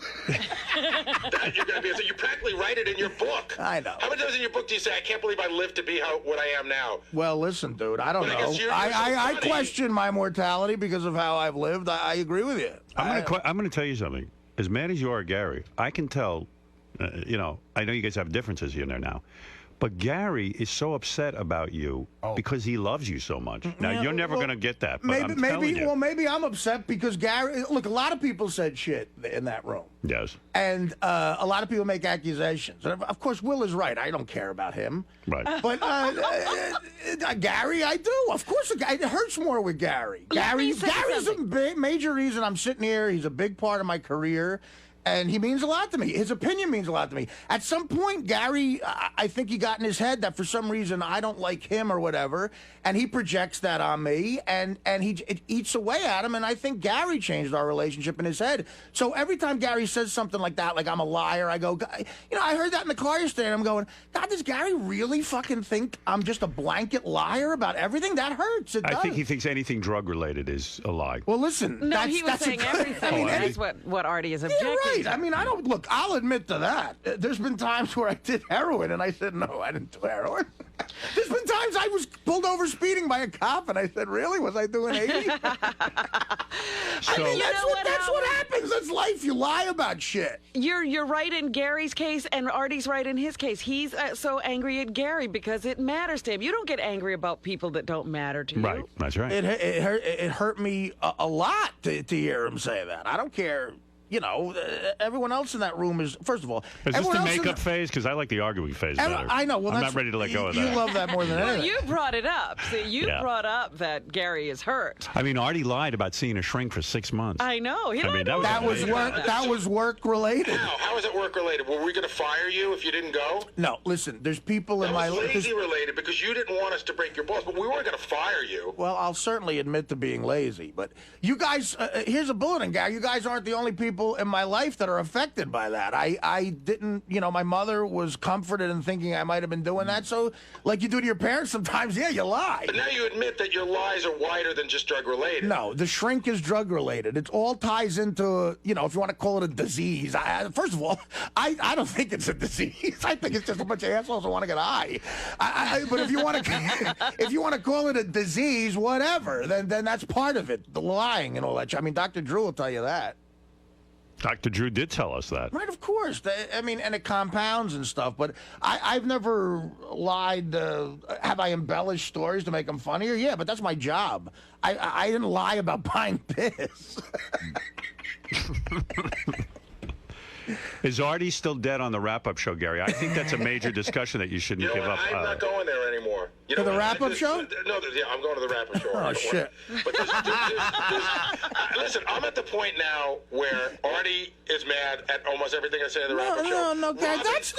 Speaker 6: You're gonna be, so you practically write it in your book.
Speaker 3: I know.
Speaker 6: How many times in your book do you say, I can't believe I lived to be what I am now?
Speaker 3: Well, listen, dude, I don't
Speaker 6: But I
Speaker 3: know.
Speaker 6: guess you're so
Speaker 3: I
Speaker 6: funny.
Speaker 3: question my mortality because of how I've lived. I agree with you.
Speaker 1: I'm gonna tell you something. As mad as you are, Gary, I can tell. I know you guys have differences here and there now, but Gary is so upset about you because he loves you so much. Now
Speaker 3: Yeah,
Speaker 1: you're never
Speaker 3: well,
Speaker 1: gonna get that. But I'm telling you.
Speaker 3: Well, maybe I'm upset because Gary. Look, a lot of people said shit in that room.
Speaker 1: Yes.
Speaker 3: And a lot of people make accusations. And of course, Will is right. I don't care about him.
Speaker 1: Right.
Speaker 3: But Gary, I do. Of course, it hurts more with Gary.
Speaker 2: Let me say
Speaker 3: Gary's
Speaker 2: something.
Speaker 3: a major reason I'm sitting here. He's a big part of my career. And he means a lot to me. His opinion means a lot to me. At some point, Gary, I think he got in his head that for some reason I don't like him or whatever, and he projects that on me, and it eats away at him. And I think Gary changed our relationship in his head. So every time Gary says something like that, like I'm a liar, I go, I heard that in the car yesterday, and I'm going, God, does Gary really fucking think I'm just a blanket liar about everything? That hurts. It does.
Speaker 1: I think he thinks anything drug related is a lie.
Speaker 3: Well, listen.
Speaker 2: No, he was
Speaker 3: that's
Speaker 2: saying everything. That's what Artie is objecting
Speaker 3: Right.
Speaker 2: to.
Speaker 3: I mean, I don't look. I'll admit to that. There's been times where I did heroin, and I said, "No, I didn't do heroin." There's been times I was pulled over speeding by a cop, and I said, "Really? Was I doing 80?"
Speaker 1: So
Speaker 3: That's what
Speaker 2: Howard?
Speaker 3: happens. That's life. You lie about shit.
Speaker 2: You're right in Gary's case, and Artie's right in his case. He's so angry at Gary because it matters to him. You don't get angry about people that don't matter to you.
Speaker 1: right. That's right.
Speaker 3: It hurt me a lot to hear him say that. I don't care. Everyone else in that room is, first of all,
Speaker 1: Is this
Speaker 3: everyone
Speaker 1: the
Speaker 3: else in
Speaker 1: makeup phase? Because I like the arguing phase better.
Speaker 3: I know. Well,
Speaker 1: I'm
Speaker 3: that's,
Speaker 1: not ready to let go of
Speaker 3: You
Speaker 1: that.
Speaker 3: love that more than
Speaker 2: Well,
Speaker 3: anything.
Speaker 2: you brought it up. See, you
Speaker 1: Yeah.
Speaker 2: brought up that Gary is hurt.
Speaker 1: I mean, Artie lied about seeing a shrink for 6 months.
Speaker 2: I know. He
Speaker 1: I mean, that was
Speaker 3: That was
Speaker 1: amazing.
Speaker 3: work. That was work related.
Speaker 6: How is it work related? Were we going to fire you if you didn't go?
Speaker 3: No, listen. There's people in
Speaker 6: That
Speaker 3: my
Speaker 6: was
Speaker 3: life.
Speaker 6: lazy related because you didn't want us to break your balls, but we weren't going to fire you.
Speaker 3: Well, I'll certainly admit to being lazy, but you guys, here's a bulletin, guy. You guys aren't the only people in my life that are affected by that. I didn't, my mother was comforted in thinking I might have been doing that. So, like you do to your parents sometimes, yeah, you lie.
Speaker 6: But now you admit that your lies are wider than just drug related.
Speaker 3: No, the shrink is drug related. It all ties into, if you want to call it a disease. First of all, I don't think it's a disease. I think it's just a bunch of assholes who want to get high. But if you want to call it a disease, whatever, then that's part of it. The lying and all that. I mean, Dr. Drew will tell you that.
Speaker 1: Dr. Drew did tell us that.
Speaker 3: Right, of course. I mean, and it compounds and stuff. But I've never lied. Have I embellished stories to make them funnier? Yeah, but that's my job. I didn't lie about buying piss.
Speaker 1: Is Artie still dead on the wrap-up show, Gary? I think that's a major discussion that you shouldn't give up.
Speaker 6: I'm not going there anymore.
Speaker 3: To the wrap-up show?
Speaker 6: No, yeah, I'm going to the wrap-up show.
Speaker 3: Oh, shit.
Speaker 6: But listen, I'm at the point now where Artie is mad at almost everything I say in the wrap-up show.
Speaker 3: No, Gary, that's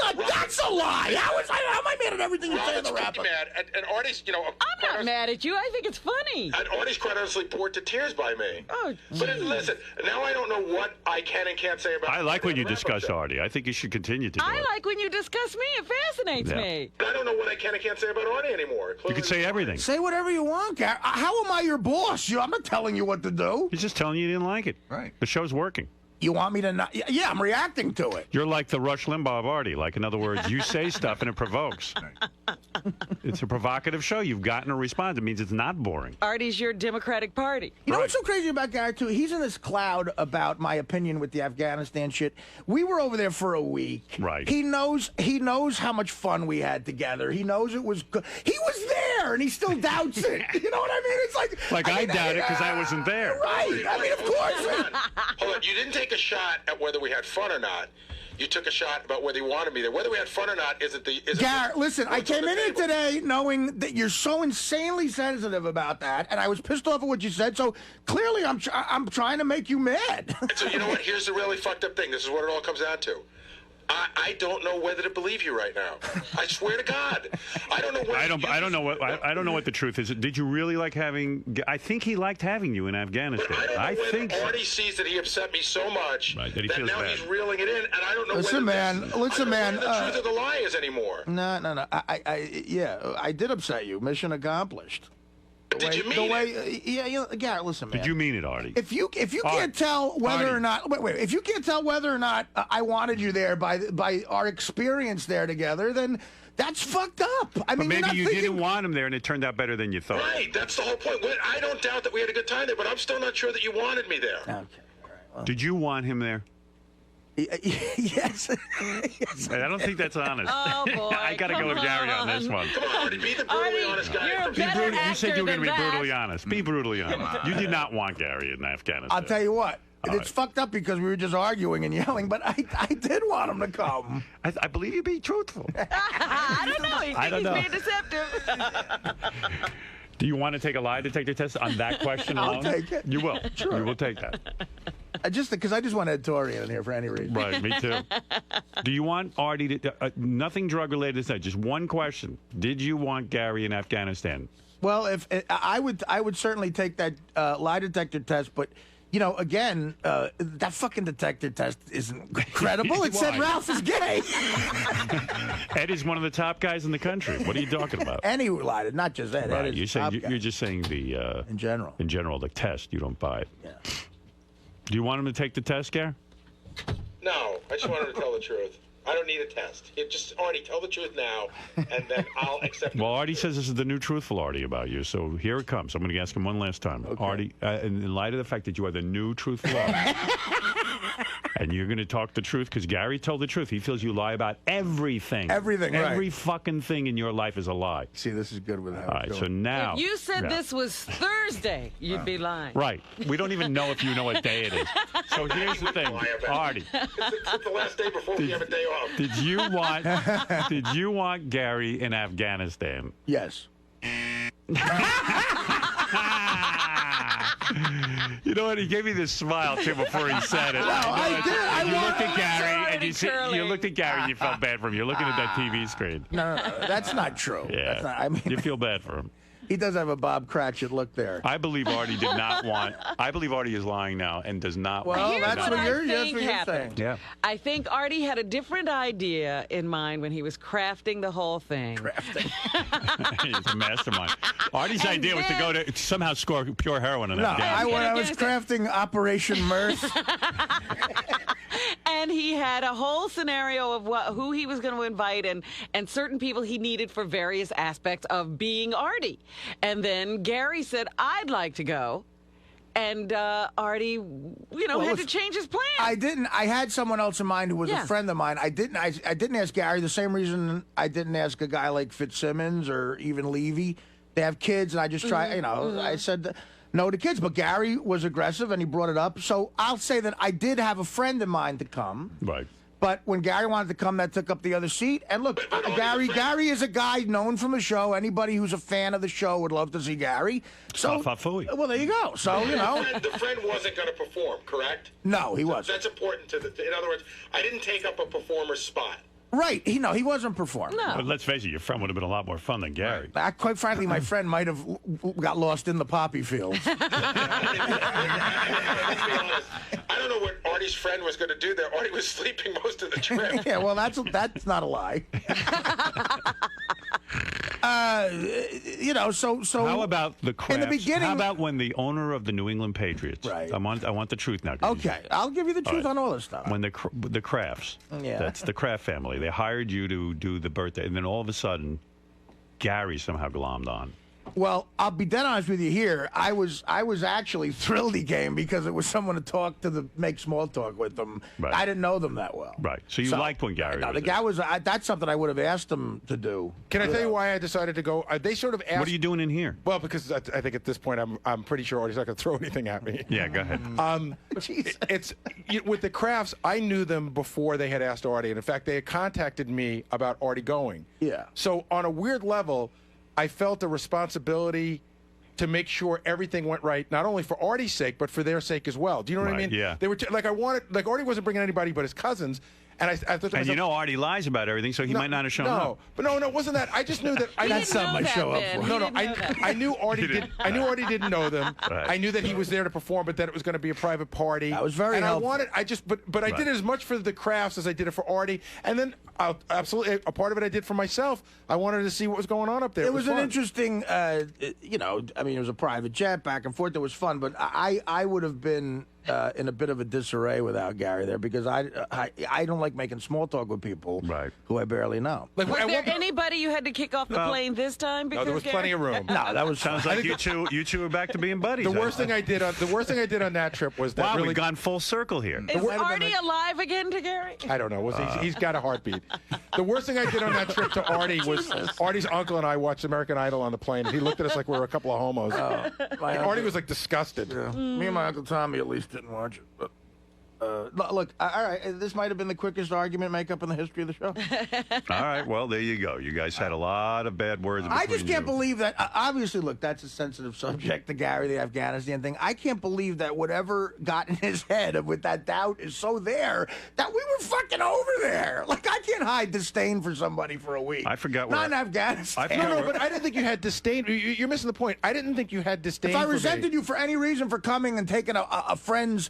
Speaker 3: a lie. How am I mad at everything you say in the
Speaker 6: Robin's
Speaker 3: wrap-up?
Speaker 6: mad, and Artie's,
Speaker 2: I'm not mad at you. I think it's funny.
Speaker 6: And Artie's quite honestly bored to tears by me.
Speaker 2: Oh,
Speaker 6: But listen, now I don't know what I can and can't say about.
Speaker 1: I like when
Speaker 6: Artie
Speaker 1: you
Speaker 6: on the wrap-up
Speaker 1: discuss
Speaker 6: show.
Speaker 1: Artie. I think you should continue to do
Speaker 2: I
Speaker 1: it.
Speaker 2: like when you discuss me. It fascinates
Speaker 1: Yeah.
Speaker 2: me.
Speaker 6: I don't know what I can and can't say about Artie anymore.
Speaker 1: You could say everything.
Speaker 3: Say whatever you want, Gary. How am I your boss? I'm not telling you what to do.
Speaker 1: He's just telling you didn't like it.
Speaker 3: Right.
Speaker 1: The show's working.
Speaker 3: You want me to not? Yeah, I'm reacting to it.
Speaker 1: You're like the Rush Limbaugh of Artie. Like, in other words, you say stuff and it provokes. It's a provocative show. You've gotten a response. It means it's not boring.
Speaker 2: Artie's your Democratic Party.
Speaker 3: You know what's so crazy about Gary, too? He's in this cloud about my opinion with the Afghanistan shit. We were over there for a week.
Speaker 1: Right.
Speaker 3: He knows how much fun we had together. He knows it was good. He was there, and he still doubts it. You know what I mean? It's like...
Speaker 1: I doubt it because I wasn't there.
Speaker 3: Right. I mean, of course.
Speaker 6: Hold on. You didn't take a shot at whether we had fun or not. You took a shot about whether you wanted me there. Whether we had fun or not isn't the...
Speaker 3: Garrett, listen, I came in here today knowing that you're so insanely sensitive about that, and I was pissed off at what you said, so clearly I'm trying to make you mad.
Speaker 6: So you know what? Here's the really fucked up thing. This is what it all comes down to. I don't know whether to believe you right now. I swear to God, I don't know.
Speaker 1: I don't know what the truth is. Did you really like having? I think he liked having you in Afghanistan.
Speaker 6: But I don't know
Speaker 1: think
Speaker 6: Artie sees that he upset me so much
Speaker 1: that he
Speaker 6: that
Speaker 1: feels
Speaker 6: now
Speaker 1: bad.
Speaker 6: he's reeling it in, and I don't know.
Speaker 3: Listen, man.
Speaker 6: I don't know where the truth of the lie is anymore.
Speaker 3: No. I did upset you. Mission accomplished.
Speaker 6: Did you mean
Speaker 3: it? Garrett, listen, man.
Speaker 1: Did you mean it, Artie?
Speaker 3: If you can't tell whether or not if you can't tell whether or not I wanted you there by our experience there together, then that's fucked up. I mean,
Speaker 1: maybe you didn't want him there, and it turned out better than you thought.
Speaker 6: Right, that's the whole point. I don't doubt that we had a good time there, but I'm still not sure that you wanted me there.
Speaker 3: Okay, all right. Well.
Speaker 1: Did you want him there?
Speaker 3: Yes.
Speaker 1: Yes. I don't think that's honest.
Speaker 2: Oh, boy.
Speaker 1: I got to go with Gary on this one.
Speaker 6: Come on, Artie, be the brutally honest guy.
Speaker 2: You're a better
Speaker 1: You said you were
Speaker 2: going to
Speaker 1: be brutally honest. Be brutally honest. You did not want Gary in Afghanistan.
Speaker 3: I'll tell you what.
Speaker 1: All
Speaker 3: It's fucked up because we were just arguing and yelling, but I did want him to come.
Speaker 1: I believe you be truthful.
Speaker 2: I don't know.
Speaker 1: I don't know.
Speaker 2: He's being deceptive.
Speaker 1: Do you want to take a lie detector test on that question alone?
Speaker 3: I'll take it.
Speaker 1: You will.
Speaker 3: Sure.
Speaker 1: You will take that.
Speaker 3: Because I just want editorial in here for any reason.
Speaker 1: Right, me too. Do you want Artie to... nothing drug-related to say, just one question. Did you want Gary in Afghanistan?
Speaker 3: Well, if I would certainly take that lie detector test, but... You know, again, that fucking detector test isn't credible. It said Ralph is gay.
Speaker 1: Ed is one of the top guys in the country. What are you talking about?
Speaker 3: And he lied, not just Ed.
Speaker 1: Right.
Speaker 3: Ed is
Speaker 1: You're just saying the...
Speaker 3: in general.
Speaker 1: In general, the test. You don't buy it.
Speaker 3: Yeah.
Speaker 1: Do you want him to take the test, Gary?
Speaker 6: No, I just want him to tell the truth. I don't need a test. Artie, tell the truth now, and then I'll accept it.
Speaker 1: Well, Artie says this is the new truthful Artie about you, so here it comes. I'm going to ask him one last time. Okay. Artie, in light of the fact that you are the new truthful Artie, and you're going to talk the truth, because Gary told the truth. He feels you lie about everything.
Speaker 3: Everything, right.
Speaker 1: Every fucking thing in your life is a lie.
Speaker 3: See, this is good with how
Speaker 1: All right, so now...
Speaker 2: If you said this was Thursday, you'd be lying.
Speaker 1: Right. We don't even know if you know what day it is. So here's the thing, Artie.
Speaker 6: It's the last day before we have a day off.
Speaker 1: Did you want Gary in Afghanistan?
Speaker 3: Yes.
Speaker 1: You know what? He gave me this smile too before he said it.
Speaker 3: No, I did.
Speaker 1: You looked at Gary and you
Speaker 2: curling.
Speaker 1: looked at Gary and you felt bad for him. You're looking at that TV screen.
Speaker 3: No, that's not true.
Speaker 1: Yeah.
Speaker 3: That's not, I mean,
Speaker 1: You feel bad for him.
Speaker 3: he does have a Bob Cratchit look there.
Speaker 1: I believe Artie did not want. I believe Artie is lying now and does not
Speaker 3: Well,
Speaker 1: want.
Speaker 3: that's
Speaker 2: Here's
Speaker 3: what
Speaker 2: what
Speaker 3: you're
Speaker 2: I think
Speaker 3: saying.
Speaker 2: happened.
Speaker 1: Yeah.
Speaker 2: I think Artie had a different idea in mind when he was crafting the whole thing.
Speaker 1: He's a mastermind. Artie's idea was to go to somehow score pure heroin in
Speaker 3: No,
Speaker 1: Afghanistan.
Speaker 3: when I was crafting Operation Mirth.
Speaker 2: And he had a whole scenario of who he was going to invite and certain people he needed for various aspects of being Artie. And then Gary said, I'd like to go. And Artie, had to change his plan.
Speaker 3: I had someone else in mind who was a friend of mine. I didn't ask Gary the same reason I didn't ask a guy like Fitzsimmons or even Levy. They have kids, and I just try, I said no to kids. But Gary was aggressive, and he brought it up. So I'll say that I did have a friend of mine to come.
Speaker 1: Right.
Speaker 3: But when Gary wanted to come, that took up the other seat. And look, Gary is a guy known from the show. Anybody who's a fan of the show would love to see Gary. So, well, there you go. So,
Speaker 6: The friend wasn't going to perform, correct?
Speaker 3: No, he wasn't.
Speaker 6: That's important in other words, I didn't take up a performer's spot.
Speaker 3: Right. He wasn't performing.
Speaker 2: No.
Speaker 1: But let's face it, your friend would have been a lot more fun than Gary.
Speaker 3: Quite frankly, my friend might have got lost in the poppy fields.
Speaker 6: Let's be honest. I don't know what Artie's friend was going to do there. Artie was sleeping most of the trip.
Speaker 3: Yeah, well, that's not a lie. You know, so
Speaker 1: How about the Crafts?
Speaker 3: in the beginning?
Speaker 1: How about when the owner of the New England Patriots?
Speaker 3: Right.
Speaker 1: I want the truth now.
Speaker 3: Okay, I'll give you the truth on all this stuff.
Speaker 1: When the Crafts,
Speaker 3: Yeah.
Speaker 1: that's the Kraft family. They hired you to do the birthday, and then all of a sudden, Gary somehow glommed on.
Speaker 3: Well, I'll be dead honest with you here. I was actually thrilled he came because it was someone to make small talk with them.
Speaker 1: Right.
Speaker 3: I didn't know them that well.
Speaker 1: Right. So you liked when Gary
Speaker 3: No,
Speaker 1: was
Speaker 3: the
Speaker 1: there.
Speaker 3: guy was. That's something I would have asked him to do.
Speaker 4: Can I tell you why I decided to go? They sort of asked.
Speaker 1: What are you doing in here?
Speaker 4: Well, because I think at this point I'm pretty sure Artie's not going to throw anything at me.
Speaker 1: Yeah, go ahead.
Speaker 3: Jesus.
Speaker 4: With the Crafts, I knew them before they had asked Artie, and in fact, they had contacted me about Artie going.
Speaker 3: Yeah.
Speaker 4: So on a weird level, I felt a responsibility to make sure everything went right, not only for Artie's sake, but for their sake as well. Do you know what I
Speaker 1: Right,
Speaker 4: mean?
Speaker 1: yeah.
Speaker 4: They were Artie wasn't bringing anybody but his cousins, and I thought to
Speaker 1: And
Speaker 4: myself,
Speaker 1: you know Artie lies about everything, so he might not have shown up.
Speaker 4: But no, it wasn't that. I just knew that.
Speaker 3: That's something I show up for.
Speaker 4: No, I knew Artie did. I knew Artie didn't know them.
Speaker 1: Right.
Speaker 4: I knew that he was there to perform, but that it was going to be a private party.
Speaker 3: That was very
Speaker 4: and
Speaker 3: helpful.
Speaker 4: But I did it as much for the Crafts as I did it for Artie, and then absolutely a part of it I did for myself. I wanted to see what was going on up there.
Speaker 3: It was an
Speaker 4: fun.
Speaker 3: interesting, you know, I mean, it was a private jet back and forth. It was fun, but I would have been in a bit of a disarray without Gary there because I don't like making small talk with people who I barely know.
Speaker 4: Like,
Speaker 2: Was
Speaker 4: at
Speaker 2: there
Speaker 4: one point-
Speaker 2: anybody you had to kick off the plane this time?
Speaker 4: No, there was plenty of room.
Speaker 3: No, that was
Speaker 1: Sounds like you two are back to being buddies.
Speaker 4: The worst thing I did on that trip was that
Speaker 1: Wow,
Speaker 4: really
Speaker 1: we've gone full circle here.
Speaker 2: Is Artie alive again to Gary?
Speaker 4: I don't know. He's got a heartbeat. The worst thing I did on that trip to Artie was Artie's uncle and I watched American Idol on the plane. He looked at us like we were a couple of homos. Artie was like disgusted.
Speaker 3: Yeah. Me and my Uncle Tommy at least didn't watch it. But, look, all right, this might have been the quickest argument makeup in the history of the show.
Speaker 1: All right, well, there you go. You guys had a lot of bad words between
Speaker 3: I just can't
Speaker 1: you.
Speaker 3: believe that. Obviously, look, that's a sensitive subject, the Gary, the Afghanistan thing. I can't believe that whatever got in his head with that doubt is so there that we were fucking over there. Like, I can't hide disdain for somebody for a week.
Speaker 1: I forgot
Speaker 3: Not
Speaker 1: where-
Speaker 3: in Afghanistan.
Speaker 4: No, but I didn't think you had disdain. You're missing the point. I didn't think you had disdain.
Speaker 3: If I
Speaker 4: for me.
Speaker 3: resented you for any reason for coming and taking a friend's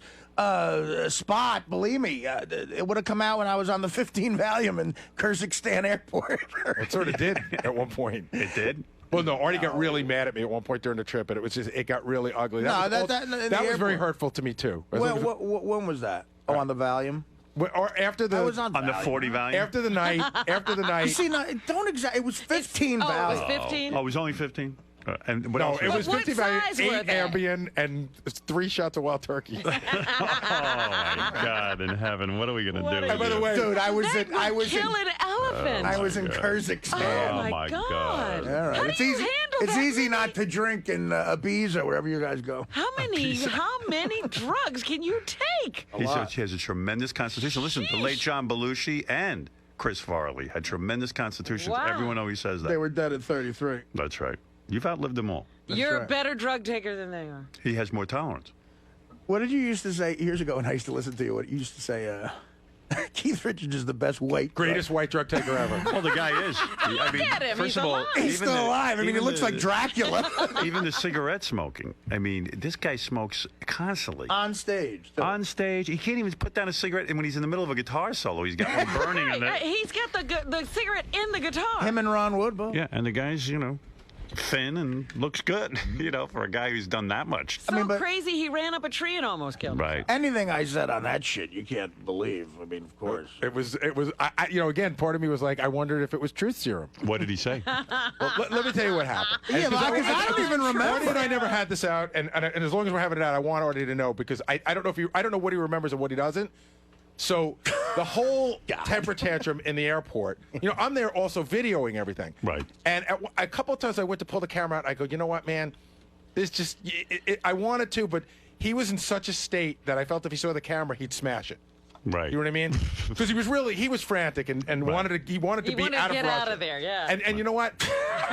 Speaker 3: spot, believe me, it would have come out when I was on the 15 Valium in Kyrgyzstan airport.
Speaker 4: It sort of did at one point.
Speaker 1: It did?
Speaker 4: Well, no, Artie got really mad at me at one point during the trip, and it got really ugly.
Speaker 3: No,
Speaker 4: That was very
Speaker 3: airport.
Speaker 4: hurtful to me too.
Speaker 3: When was that? Oh, on the Valium?
Speaker 4: Or after the
Speaker 3: I was on
Speaker 1: On the
Speaker 3: Valium.
Speaker 1: 40 Valium?
Speaker 4: after the night.
Speaker 3: You see, no, don't exactly. It was 15
Speaker 2: Oh, it was
Speaker 3: Valium.
Speaker 2: 15?
Speaker 1: Oh, it was only 15? And what
Speaker 4: No,
Speaker 1: else
Speaker 4: it was
Speaker 2: What
Speaker 4: 50 by
Speaker 2: size were
Speaker 4: 8
Speaker 2: they?
Speaker 4: Ambien and 3 shots of wild turkey.
Speaker 1: Oh, my God in heaven. What are we going to do?
Speaker 2: And
Speaker 4: by the way,
Speaker 3: Dude, I was
Speaker 2: That
Speaker 3: in. I
Speaker 2: would
Speaker 3: was in.
Speaker 2: kill an elephant.
Speaker 3: I was in
Speaker 2: Oh
Speaker 3: Kyrgyzstan.
Speaker 2: my God!
Speaker 3: All right.
Speaker 2: How
Speaker 3: It's
Speaker 2: do you
Speaker 3: easy.
Speaker 2: handle
Speaker 3: It's
Speaker 2: that
Speaker 3: easy
Speaker 2: many-
Speaker 3: not to drink in Ibiza, wherever you guys go.
Speaker 2: How many drugs can you take?
Speaker 1: He has a tremendous constitution. Listen, the late John Belushi and Chris Farley had tremendous constitutions.
Speaker 2: Wow.
Speaker 1: Everyone always says that.
Speaker 3: They were dead at 33.
Speaker 1: That's right. You've outlived them all.
Speaker 2: You're a
Speaker 3: right.
Speaker 2: better drug taker than they are.
Speaker 1: He has more tolerance.
Speaker 3: What did you used to say years ago when I used to listen to you? What you used to say? Keith Richards is the best white.
Speaker 4: greatest white drug taker ever.
Speaker 1: Well, the guy is. I mean,
Speaker 2: at him.
Speaker 1: first
Speaker 2: He's
Speaker 1: of all,
Speaker 2: alive.
Speaker 3: He's
Speaker 1: even
Speaker 3: still
Speaker 1: the-
Speaker 3: alive. I mean, he
Speaker 1: even
Speaker 3: looks
Speaker 1: the-
Speaker 3: like Dracula
Speaker 1: Even the cigarette smoking. I mean, this guy smokes constantly.
Speaker 3: on stage.
Speaker 1: On stage, he can't even put down a cigarette, and when he's in the middle of a guitar solo, he's got one burning in
Speaker 2: Right,
Speaker 1: it.
Speaker 2: he's got the cigarette in the guitar.
Speaker 3: Him and Ron Wood, both.
Speaker 1: Yeah, and the guy's, thin and looks good, for a guy who's done that much.
Speaker 2: so
Speaker 3: but-
Speaker 2: crazy he ran up a tree and almost killed him.
Speaker 1: Right.
Speaker 3: Anything I said on that shit, you can't believe. I mean, of course.
Speaker 4: It was. Again, part of me was like, I wondered if it was truth serum.
Speaker 1: What did he say?
Speaker 4: Well, let me tell you what happened.
Speaker 3: Yeah, because I don't even remember.
Speaker 4: Artie and I never had this out, and as long as we're having it out, I want Artie to know because I don't know what he remembers and what he doesn't. So the whole temper tantrum in the airport, I'm there also videoing everything.
Speaker 1: Right.
Speaker 4: And a couple of times I went to pull the camera out. I go, you know what, man? This just I wanted to, but he was in such a state that I felt if he saw the camera, he'd smash it.
Speaker 1: Right.
Speaker 4: You know what I mean? Because he was frantic and
Speaker 1: Right.
Speaker 4: wanted to be
Speaker 2: wanted
Speaker 4: out
Speaker 2: to
Speaker 4: of
Speaker 2: get
Speaker 4: Russia.
Speaker 2: out of there, yeah.
Speaker 4: And you know what?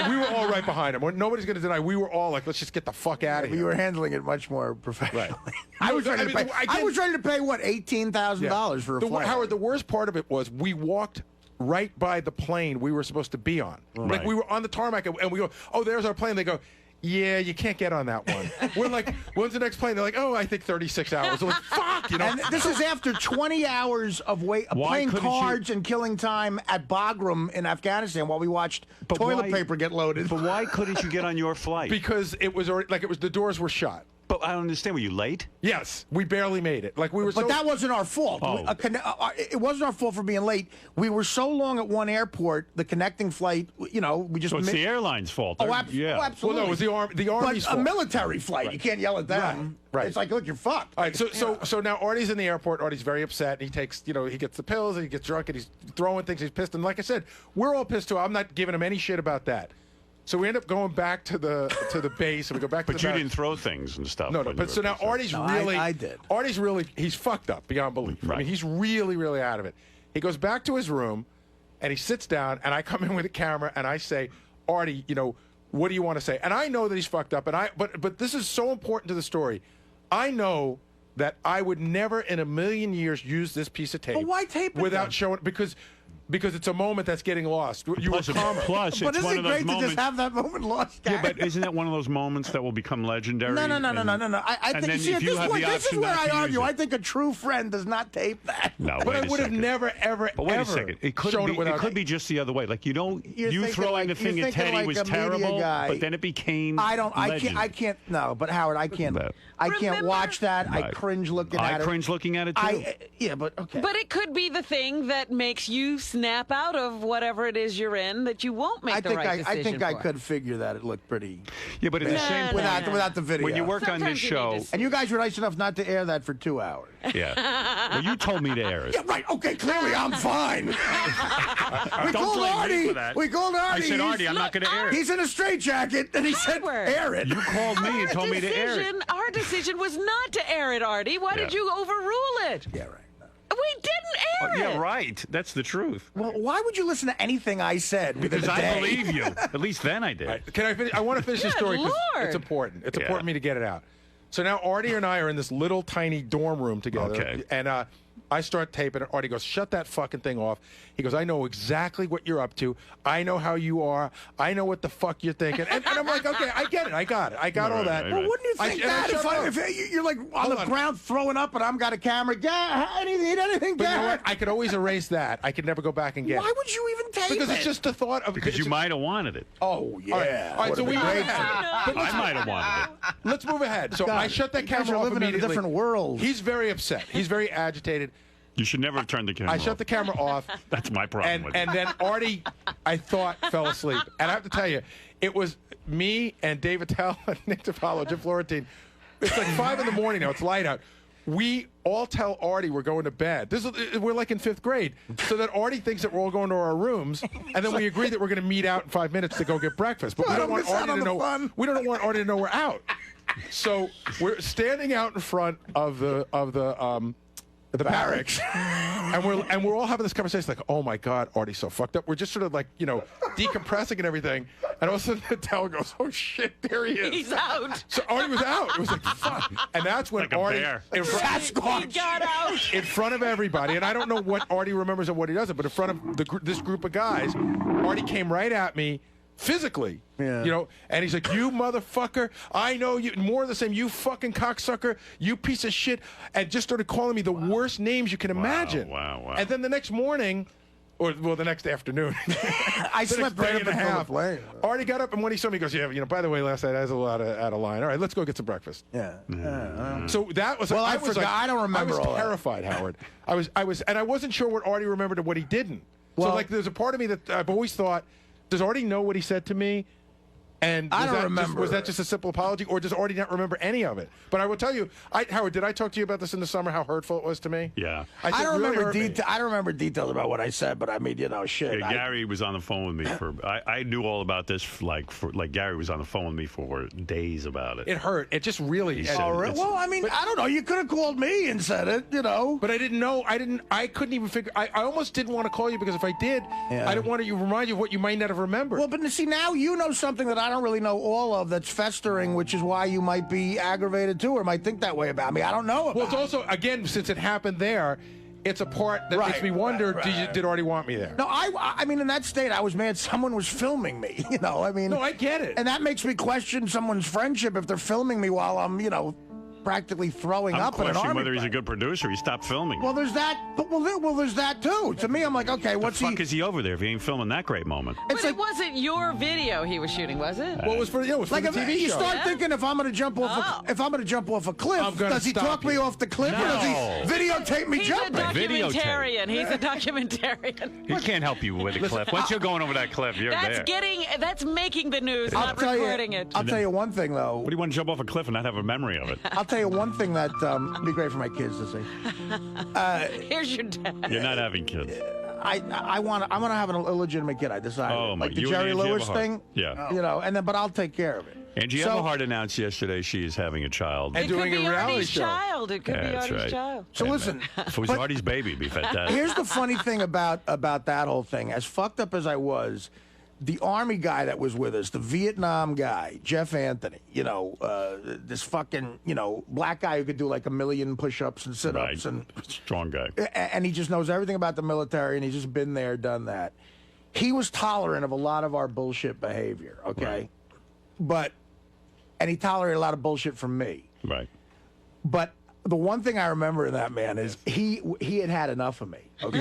Speaker 4: We were all right behind him. Nobody's going to deny. We were all like, let's just get the fuck out of
Speaker 3: But
Speaker 4: here.
Speaker 3: you were handling it much more professionally.
Speaker 4: Right.
Speaker 3: I was ready to pay.
Speaker 4: I
Speaker 3: I was ready to pay what $18,000 for a flight.
Speaker 4: Howard, the worst part of it was we walked right by the plane we were supposed to be on. Like
Speaker 1: Right.
Speaker 4: we were on the tarmac and we go, oh, there's our plane. They go, yeah, you can't get on that one. We're like, when's the next plane? They're like, oh, I think 36 hours. We're like, fuck, you know.
Speaker 3: And this is after 20 hours of playing
Speaker 1: couldn't
Speaker 3: cards and killing time at Bagram in Afghanistan while we watched toilet paper get loaded.
Speaker 1: But why couldn't you get on your flight?
Speaker 4: Because it was already, like, the doors were shut.
Speaker 1: But I don't understand. Were you late?
Speaker 4: Yes, we barely made it. Like we were.
Speaker 3: But that wasn't our fault.
Speaker 1: Oh.
Speaker 3: It wasn't our fault for being late. We were so long at one airport, the connecting flight. You know, we just.
Speaker 1: So it's the airline's fault.
Speaker 3: Oh,
Speaker 1: yeah.
Speaker 3: absolutely.
Speaker 4: Well, no, it was the Army's
Speaker 3: but
Speaker 4: fault.
Speaker 3: a military flight.
Speaker 4: Right.
Speaker 3: You can't yell at them.
Speaker 4: Right.
Speaker 3: It's like, look, you're fucked.
Speaker 4: All right, so now Artie's in the airport. Artie's very upset. And he takes, you know, he gets the pills and he gets drunk and he's throwing things. He's pissed. And like I said, we're all pissed too. I'm not giving him any shit about that. So we end up going back to the base and we go back to the
Speaker 1: But you
Speaker 4: back.
Speaker 1: didn't throw things and stuff.
Speaker 4: No.
Speaker 1: when
Speaker 4: But
Speaker 1: you
Speaker 4: so
Speaker 1: were
Speaker 4: now
Speaker 1: concerned.
Speaker 4: Artie's
Speaker 3: No,
Speaker 4: really,
Speaker 3: I did.
Speaker 4: Artie's really, he's fucked up beyond belief. I
Speaker 1: Right.
Speaker 4: mean, he's really, really out of it. He goes back to his room and he sits down and I come in with a camera and I say, Artie, you know, what do you want to say? And I know that he's fucked up. But this is so important to the story. I know that I would never in a million years use this piece of tape.
Speaker 3: But why tape it
Speaker 4: without
Speaker 3: then?
Speaker 4: showing? Because it's a moment that's getting lost. You were
Speaker 1: Plus,
Speaker 4: calm.
Speaker 1: plus
Speaker 3: But
Speaker 1: it's one
Speaker 3: isn't
Speaker 1: of
Speaker 3: it
Speaker 1: those
Speaker 3: great to
Speaker 1: moments.
Speaker 3: just have that moment lost?
Speaker 1: Yeah,
Speaker 3: Gary?
Speaker 1: but isn't that one of those moments that will become legendary?
Speaker 3: No.
Speaker 1: And-
Speaker 3: I
Speaker 1: and
Speaker 3: think
Speaker 1: then
Speaker 3: see,
Speaker 1: if
Speaker 3: at
Speaker 1: you
Speaker 3: this
Speaker 1: have
Speaker 3: point,
Speaker 1: the
Speaker 3: this is
Speaker 1: option
Speaker 3: where
Speaker 1: not
Speaker 3: I
Speaker 1: to use
Speaker 3: argue.
Speaker 1: it.
Speaker 3: I think a true friend does not tape that.
Speaker 1: No,
Speaker 4: But
Speaker 1: wait
Speaker 4: I
Speaker 1: a
Speaker 4: would have
Speaker 1: second.
Speaker 4: never, ever,
Speaker 1: But wait
Speaker 4: ever
Speaker 1: a second. It could
Speaker 4: shown
Speaker 1: be.
Speaker 4: it without.
Speaker 1: It could be just the other way. Like you don't.
Speaker 3: You're
Speaker 1: You
Speaker 3: thinking
Speaker 1: throwing
Speaker 3: like-
Speaker 1: the thing
Speaker 3: you're
Speaker 1: at
Speaker 3: thinking
Speaker 1: Teddy
Speaker 3: like
Speaker 1: was
Speaker 3: a media
Speaker 1: terrible,
Speaker 3: guy.
Speaker 1: but then it became.
Speaker 3: I
Speaker 1: legend.
Speaker 3: can't. No, but Howard, I can't.
Speaker 1: But-
Speaker 3: I can't
Speaker 2: Remember-
Speaker 3: watch that. I
Speaker 1: Right.
Speaker 3: cringe looking
Speaker 1: I
Speaker 3: at it.
Speaker 1: cringe looking at it too.
Speaker 3: Yeah, but okay.
Speaker 2: But it could be the thing that makes you snap out of whatever it is you're in that you won't make
Speaker 3: I
Speaker 2: the
Speaker 3: think
Speaker 2: right decision
Speaker 3: I think I
Speaker 2: for.
Speaker 3: could figure that it looked pretty
Speaker 1: Yeah, but at the same point,
Speaker 3: without the video.
Speaker 1: when you work on this
Speaker 2: Sometimes you
Speaker 1: show,
Speaker 2: need to-
Speaker 3: and you guys were nice enough not to air that for 2 hours.
Speaker 1: yeah. Well, you told me to air it.
Speaker 3: Yeah, right. Okay, clearly I'm fine. we
Speaker 1: Don't
Speaker 3: called
Speaker 1: blame me
Speaker 3: Artie.
Speaker 1: for that.
Speaker 3: We called
Speaker 1: I
Speaker 3: Artie.
Speaker 1: said, Artie, I'm not going to air it.
Speaker 3: He's in a straitjacket, and he said,
Speaker 2: Howard.
Speaker 3: "Air it."
Speaker 1: You called me and told me to air it.
Speaker 2: Our decision was not to air it, Artie. Why did
Speaker 1: Yeah.
Speaker 2: you overrule it?
Speaker 3: Yeah, right.
Speaker 2: We didn't air it.
Speaker 1: Yeah, right. That's the truth.
Speaker 3: Well, why would you listen to anything I said?
Speaker 1: Because I believe you. At least then I did.
Speaker 4: All right, can I finish? I want to finish the
Speaker 2: Good
Speaker 4: story because
Speaker 2: Lord.
Speaker 4: it's important. It's
Speaker 1: Yeah.
Speaker 4: important for me to get it out. So now Artie and I are in this little tiny dorm room together.
Speaker 1: Okay.
Speaker 4: And I start taping, and Artie goes, "Shut that fucking thing off." He goes, "I know exactly what you're up to. I know how you are. I know what the fuck you're thinking." And I'm like, "Okay, I get it. I got it. I got all that."
Speaker 1: right,
Speaker 3: Well,
Speaker 1: right.
Speaker 3: wouldn't you think that if you're like on
Speaker 4: Hold
Speaker 3: the
Speaker 4: on.
Speaker 3: ground throwing up and I've got a camera? Yeah, need anything?
Speaker 4: But you know
Speaker 3: Gary?
Speaker 4: what? I could always erase that. I could never go back and get
Speaker 3: Why
Speaker 4: it.
Speaker 3: would you even tape
Speaker 4: Because
Speaker 3: it?
Speaker 4: it's just the thought of
Speaker 1: Because you
Speaker 4: it's-
Speaker 1: might have wanted it.
Speaker 3: Oh yeah.
Speaker 4: All right, all right, so we
Speaker 3: Would've been
Speaker 4: move ahead. But
Speaker 1: I might have wanted it.
Speaker 4: let's move ahead. So
Speaker 3: God,
Speaker 4: I shut that
Speaker 3: you guys
Speaker 4: camera
Speaker 3: are
Speaker 4: off
Speaker 3: living in a
Speaker 4: immediately.
Speaker 3: different world.
Speaker 4: He's very upset. He's very agitated.
Speaker 1: You should never have turned the camera
Speaker 4: I shut
Speaker 1: off.
Speaker 4: the camera off.
Speaker 1: That's my problem
Speaker 4: and
Speaker 1: with
Speaker 4: and
Speaker 1: it.
Speaker 4: then Artie, I thought, fell asleep. And I have to tell you, it was me and David Tell and Nick DiPaolo, Jim Florentine. It's like 5 in the morning now. It's light out. We all tell Artie we're going to bed. We're like in 5th grade, so that Artie thinks that we're all going to our rooms, and then we agree that we're going to meet out in 5 minutes to go get breakfast. But we don't want Artie to know. We don't want Artie to know we're out. So we're standing out in front of the barracks, and we're all having this conversation like, oh my God, Artie's so fucked up. We're just sort of like, you know, decompressing and everything, and all of a sudden the Tell goes, oh shit, there he is.
Speaker 2: He's out.
Speaker 4: So Artie was out. It was like fuck, and that's when
Speaker 1: Like a
Speaker 4: Artie
Speaker 1: bear.
Speaker 4: in front,
Speaker 2: He got out.
Speaker 4: in front of everybody, and I don't know what Artie remembers and what he doesn't, but in front of this group of guys, Artie came right at me. Physically,
Speaker 3: Yeah.
Speaker 4: you know, and he's like, "You motherfucker! I know you." More of the same. You fucking cocksucker! You piece of shit! And just started calling me the worst names you can imagine.
Speaker 1: wow.
Speaker 4: And then the next morning, or well, the next afternoon,
Speaker 3: I
Speaker 4: the
Speaker 3: slept
Speaker 4: next day
Speaker 3: right up
Speaker 4: and a
Speaker 3: until the
Speaker 4: half,
Speaker 3: plane.
Speaker 4: Artie got up, and when he saw me, he goes, "Yeah, you know, by the way, last night I was a lot out of line. All right, let's go get some breakfast."
Speaker 3: Yeah.
Speaker 4: So that was.
Speaker 3: Well, I
Speaker 4: was
Speaker 3: forgot. I don't remember
Speaker 4: I was
Speaker 3: all that.
Speaker 4: terrified, Howard. I was, and I wasn't sure what Artie remembered and what he didn't. So
Speaker 3: Well-
Speaker 4: like, there's a part of me that I've always thought, does Artie know what he said to me? And
Speaker 3: I don't
Speaker 4: that
Speaker 3: remember.
Speaker 4: was that just a simple apology, or does Artie not remember any of it? But I will tell you, Howard, did I talk to you about this in the summer? How hurtful it was to me?
Speaker 1: Yeah.
Speaker 3: I
Speaker 4: think
Speaker 3: don't
Speaker 4: it really
Speaker 3: remember
Speaker 4: hurt me.
Speaker 3: I don't remember details about what I said, but I mean, you know, shit.
Speaker 1: Yeah, Gary was on the phone with me for. I knew all about this. Like Gary was on the phone with me for days about it.
Speaker 4: It hurt. It just really.
Speaker 1: He
Speaker 4: and-
Speaker 1: said
Speaker 3: Oh, really?
Speaker 1: it's-
Speaker 3: Well, I mean, I don't know. You could have called me and said it, you know.
Speaker 4: But I didn't know. I couldn't even figure. I almost didn't want to call you because if I did,
Speaker 3: Yeah.
Speaker 4: I didn't want to remind you of what you might not have remembered.
Speaker 3: Well, but see, now you know something that I don't really know all of that's festering, which is why you might be aggravated too, or might think that way about me. I don't know about
Speaker 4: Well, it's also, again, since it happened there, it's a part that makes me wonder, did Artie want me there?
Speaker 3: No, I mean, in that state, I was mad someone was filming me, you know, I mean.
Speaker 4: No, I get it.
Speaker 3: And that makes me question someone's friendship if they're filming me while I'm, you know, practically throwing up in an army
Speaker 1: whether he's a
Speaker 3: fight.
Speaker 1: good producer. He stopped filming.
Speaker 3: Well, there's that. But well, there's that too. To me, I'm like, okay, what's
Speaker 1: the fuck is he over there if he ain't filming that great moment?
Speaker 2: But it wasn't your video he was shooing, was it?
Speaker 4: Well, it was for, it was for
Speaker 3: like
Speaker 4: the TV
Speaker 3: you
Speaker 4: show.
Speaker 3: start thinking if I'm going to jump off, a cliff, does he talk me off the cliff, or does he videotape me
Speaker 2: He's
Speaker 3: jumping?
Speaker 2: a documentarian. He's a documentarian.
Speaker 1: He can't help you with a cliff. Once you're going over that cliff, you're there.
Speaker 2: That's making the news, not
Speaker 3: tell
Speaker 2: recording it.
Speaker 3: I'll tell you one thing though.
Speaker 1: What do you want to jump off a cliff and not have a memory of it?
Speaker 3: I'll tell you one thing that would be great for my kids to see.
Speaker 2: Here's your dad.
Speaker 1: You're not having kids.
Speaker 3: I'm gonna have an illegitimate kid. I decided.
Speaker 1: Oh, my!
Speaker 3: Like the
Speaker 1: You and
Speaker 3: Jerry
Speaker 1: Angie
Speaker 3: Lewis
Speaker 1: Everhart.
Speaker 3: thing.
Speaker 1: Yeah.
Speaker 3: You know, but I'll take care of it.
Speaker 1: Angie
Speaker 3: So-
Speaker 1: Everhart announced yesterday she is having a child.
Speaker 4: And
Speaker 2: It could
Speaker 4: doing
Speaker 2: be
Speaker 4: a reality
Speaker 2: Artie's
Speaker 4: show.
Speaker 2: child. It could be
Speaker 1: That's
Speaker 2: Artie's
Speaker 1: right.
Speaker 2: child.
Speaker 3: So listen,
Speaker 1: If it was Artie's baby, it'd be fantastic.
Speaker 3: here's the funny thing about that whole thing. As fucked up as I was, the Army guy that was with us, the Vietnam guy, Jeff Anthony, you know, this fucking, you know, black guy who could do like 1 million push-ups and sit-ups,
Speaker 1: Right.
Speaker 3: and
Speaker 1: Strong guy.
Speaker 3: and he just knows everything about the military, and he's just been there, done that. He was tolerant of a lot of our bullshit behavior, okay?
Speaker 1: Right.
Speaker 3: And he tolerated a lot of bullshit from me.
Speaker 1: Right.
Speaker 3: But the one thing I remember in that man is he had enough of me. Okay.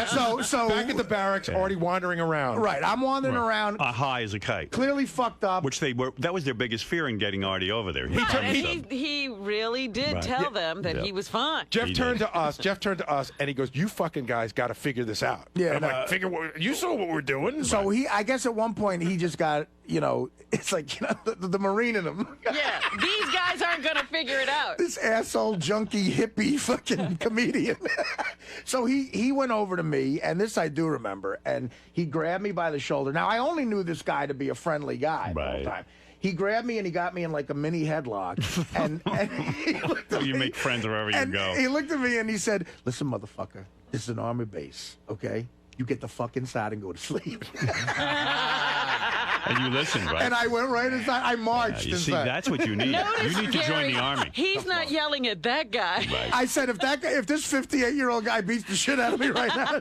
Speaker 3: So
Speaker 4: Back at the barracks, Artie wandering around.
Speaker 3: right, I'm wandering around,
Speaker 1: High as a kite.
Speaker 3: clearly fucked up.
Speaker 1: Which that was their biggest fear in getting Artie over there.
Speaker 2: And he really did
Speaker 1: Right.
Speaker 2: tell them that
Speaker 1: Yeah.
Speaker 2: he was fine.
Speaker 4: Jeff
Speaker 1: He
Speaker 4: turned
Speaker 1: did.
Speaker 4: to us. Jeff turned to us, and he goes, "You fucking guys got to figure this out."
Speaker 3: Yeah,
Speaker 4: And I'm
Speaker 3: no.
Speaker 4: like, you saw what we're doing."
Speaker 3: So I guess at one point he just got, you know, it's like, you know, the Marine in him.
Speaker 2: Yeah, these guys aren't going to figure it out.
Speaker 3: This asshole, junkie, hippie, fucking comedian. So he went over to me, and this I do remember, and he grabbed me by the shoulder. Now, I only knew this guy to be a friendly guy the whole
Speaker 1: Right.
Speaker 3: time. He grabbed me and he got me in like a mini headlock, and he looked at
Speaker 1: You
Speaker 3: me,
Speaker 1: make friends wherever you
Speaker 3: and
Speaker 1: go.
Speaker 3: He looked at me and he said, "Listen, motherfucker, this is an Army base, okay? You get the fuck inside and go to sleep."
Speaker 1: And you listened, right?
Speaker 3: And I went right inside. I marched
Speaker 1: you see,
Speaker 3: inside.
Speaker 1: that's what you need.
Speaker 2: Notice,
Speaker 1: You need to join
Speaker 2: Gary,
Speaker 1: the Army.
Speaker 2: He's not yelling at that guy.
Speaker 1: Right.
Speaker 3: I said, if this 58-year-old guy beats the shit out of me right now,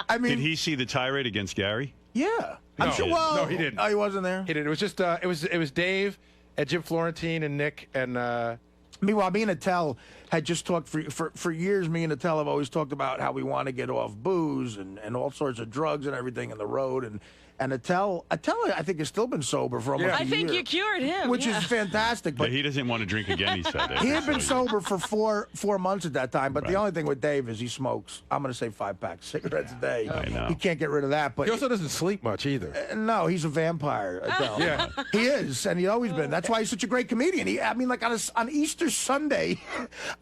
Speaker 3: I mean,
Speaker 1: Did he see the tirade against Gary?
Speaker 3: yeah, I'm
Speaker 4: No.
Speaker 3: sure. Well,
Speaker 4: No, he didn't.
Speaker 3: Oh, he wasn't there.
Speaker 4: He did. It was just it was Dave and Jim Florentine and Nick and
Speaker 3: Meanwhile, me and Attell had just talked for years. Me and Attell have always talked about how we want to get off booze and all sorts of drugs and everything in the road. And Attell, I think, has still been sober for almost a
Speaker 2: I think
Speaker 3: year,
Speaker 2: you cured him.
Speaker 3: which
Speaker 2: yeah.
Speaker 3: is fantastic.
Speaker 1: But
Speaker 3: But
Speaker 1: he doesn't want to drink again, he said.
Speaker 3: he had been sober for four months at that time. But the
Speaker 1: Right.
Speaker 3: only thing with Dave is he smokes, I'm going to say 5 packs of cigarettes a day.
Speaker 1: I know.
Speaker 3: He can't get rid of that. But
Speaker 4: he also doesn't sleep much either.
Speaker 3: no, he's a vampire. Attell.
Speaker 4: Yeah.
Speaker 3: He is, and he's always been. That's why he's such a great comedian. I mean, like on Easter Sunday,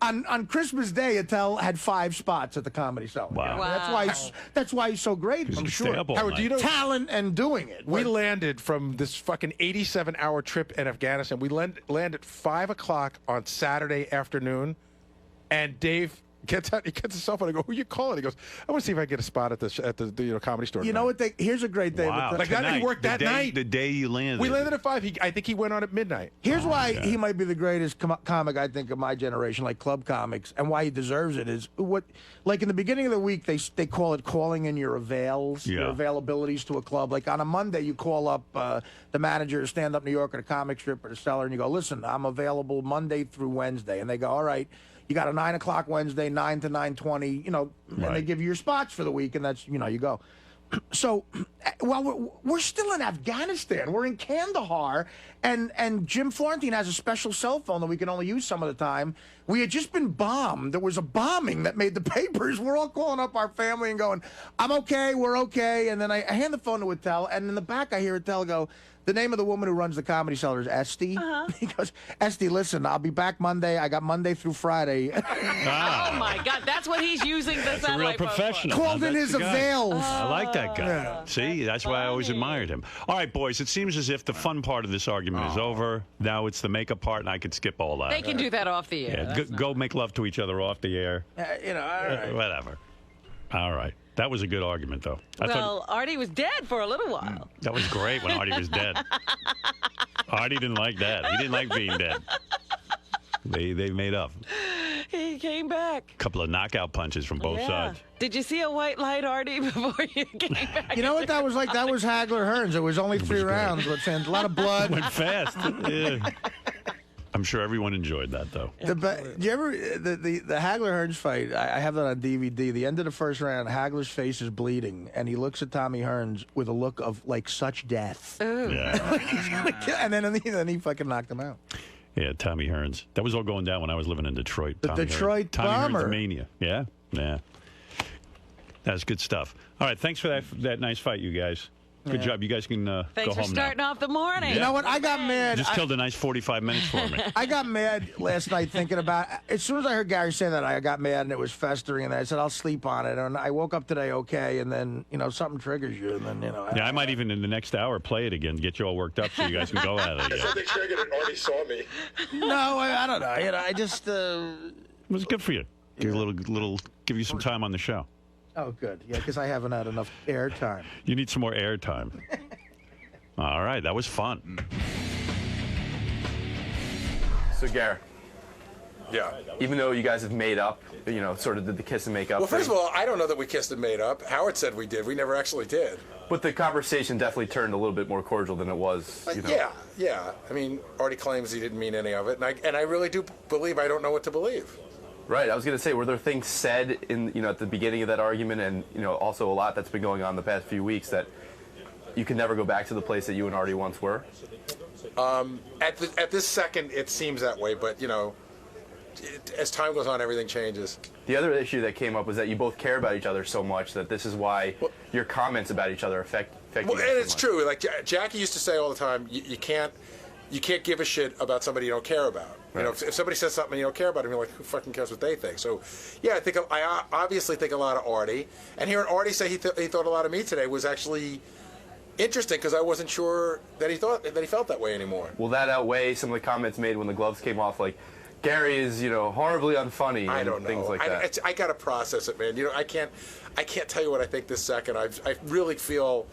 Speaker 3: on Christmas Day, Attell had 5 spots at the Comedy Cellar.
Speaker 1: Wow.
Speaker 3: I mean, that's why he's so great. I'm
Speaker 1: You
Speaker 3: sure.
Speaker 1: stay up all
Speaker 4: Howard, do you
Speaker 1: night.
Speaker 4: know
Speaker 3: Talent and doing it.
Speaker 4: we landed from this fucking 87-hour trip in Afghanistan? We landed at 5 o'clock on Saturday afternoon, and Dave gets out. He gets his cell phone. I go, "Who you calling?" He goes, "I want to see if I can get a spot at the Comedy Store."
Speaker 3: You know what? Here's a great day.
Speaker 1: Wow.
Speaker 3: with the-
Speaker 4: Like that, he
Speaker 1: Tonight,
Speaker 4: worked
Speaker 1: the
Speaker 4: that
Speaker 1: day-
Speaker 4: night.
Speaker 1: The day you landed.
Speaker 4: We landed at 5. I think he went on at midnight.
Speaker 3: Here's why he might be the greatest comic, I think, of my generation, like club comics, and why he deserves it is like in the beginning of the week, they call it calling in your avails, your
Speaker 1: Yeah.
Speaker 3: availabilities to a club. Like on a Monday, you call up the manager of Stand Up New York or the comic strip or the Cellar, and you go, "Listen, I'm available Monday through Wednesday," and they go, "All right." You got a 9 o'clock Wednesday, 9 to 9:20, you know, and they
Speaker 1: Right.
Speaker 3: give you your spots for the week, and that's, you know, you go. So, well, we're still in Afghanistan. We're in Kandahar, and Jim Florentine has a special cell phone that we can only use some of the time. We had just been bombed. There was a bombing that made the papers. We're all calling up our family and going, "I'm okay, we're okay." And then I hand the phone to Attell, and in the back I hear Attell go, "The name of the woman who runs the Comedy Cellar is Esty." He goes, "Esty, listen, I'll be back Monday. I got Monday through Friday."
Speaker 2: Oh my God, that's what he's using the
Speaker 1: That's a real
Speaker 2: satellite phone for.
Speaker 1: professional.
Speaker 3: Called in
Speaker 1: That's
Speaker 3: his
Speaker 1: the guy.
Speaker 3: avails.
Speaker 1: I like that guy.
Speaker 3: Yeah.
Speaker 1: See, that's why I always admired him. All right, boys, it seems as if the fun part of this argument is over. Now it's the makeup part, and I could skip all that.
Speaker 2: They can do that off the air.
Speaker 1: Yeah, go make love to each other off the air.
Speaker 3: You know, all right.
Speaker 1: Whatever. All right. That was a good argument, though. I thought
Speaker 2: Well, Artie was dead for a little while.
Speaker 1: that was great when Artie was dead. Artie didn't like that. He didn't like being dead. They made up.
Speaker 2: He came back.
Speaker 1: Couple of knockout punches from both sides.
Speaker 2: Did you see a white light, Artie, before you came back?
Speaker 3: You know what that was like? That was Hagler Hearns. It was only 3 rounds, but a lot of blood.
Speaker 1: Went fast. Yeah. I'm sure everyone enjoyed that, though.
Speaker 3: Do you ever the Hagler Hearns fight? I have that on DVD. The end of the first round, Hagler's face is bleeding, and he looks at Tommy Hearns with a look of like such death.
Speaker 1: Yeah.
Speaker 3: And then he fucking knocked him out.
Speaker 1: Yeah, Tommy Hearns. That was all going down when I was living in Detroit.
Speaker 3: The
Speaker 1: Tommy
Speaker 3: Detroit
Speaker 1: Hearns. Tommy
Speaker 3: Bomber.
Speaker 1: Hearns mania. Yeah, yeah. That's good stuff. All right, thanks for that nice fight, you guys. Good job. You guys can go home now.
Speaker 2: Thanks for starting off the morning.
Speaker 3: You know what? I got mad.
Speaker 1: Just killed a nice 45 minutes for me.
Speaker 3: I got mad last night thinking about. As soon as I heard Gary say that, I got mad and it was festering. And I said, "I'll sleep on it." And I woke up today okay. And then something triggers you, and then
Speaker 1: Yeah, I might even in the next hour play it again, get you all worked up so you guys can go at it again.
Speaker 6: Something triggered it. Already saw me.
Speaker 3: No, I don't know. I just.
Speaker 1: It was good for you. Give you some time on the show.
Speaker 3: Oh, good. Yeah, because I haven't had enough airtime.
Speaker 1: You need some more airtime. All right, that was fun.
Speaker 8: So, Gary,
Speaker 6: Yeah.
Speaker 8: even though you guys have made up, sort of did the kiss and make up
Speaker 4: Well, first
Speaker 8: thing,
Speaker 4: of all, I don't know that we kissed and made up. Howard said we did. We never actually did.
Speaker 8: but the conversation definitely turned a little bit more cordial than it was.
Speaker 4: Yeah. I mean, Artie claims he didn't mean any of it, and I really do believe I don't know what to believe.
Speaker 8: Right. I was going to say, were there things said in at the beginning of that argument, and also a lot that's been going on the past few weeks that you can never go back to the place that you and Artie once were?
Speaker 4: At this second, it seems that way, but as time goes on, everything changes.
Speaker 8: The other issue that came up was that you both care about each other so much that this is why your comments about each other affect you
Speaker 4: Well,
Speaker 8: guys
Speaker 4: and
Speaker 8: so
Speaker 4: it's
Speaker 8: much.
Speaker 4: true. Like Jackie used to say all the time, you can't give a shit about somebody you don't care about.
Speaker 8: Right.
Speaker 4: If somebody says something you don't care about, you're like, who fucking cares what they think? So, yeah, I obviously think a lot of Artie, and hearing Artie say he thought a lot of me today was actually interesting because I wasn't sure that he felt that way anymore.
Speaker 8: Will that outweigh some of the comments made when the gloves came off, like Gary is horribly unfunny
Speaker 4: I
Speaker 8: and
Speaker 4: don't know.
Speaker 8: things like that?
Speaker 4: I gotta process it, man. I can't tell you what I think this second. I really feel.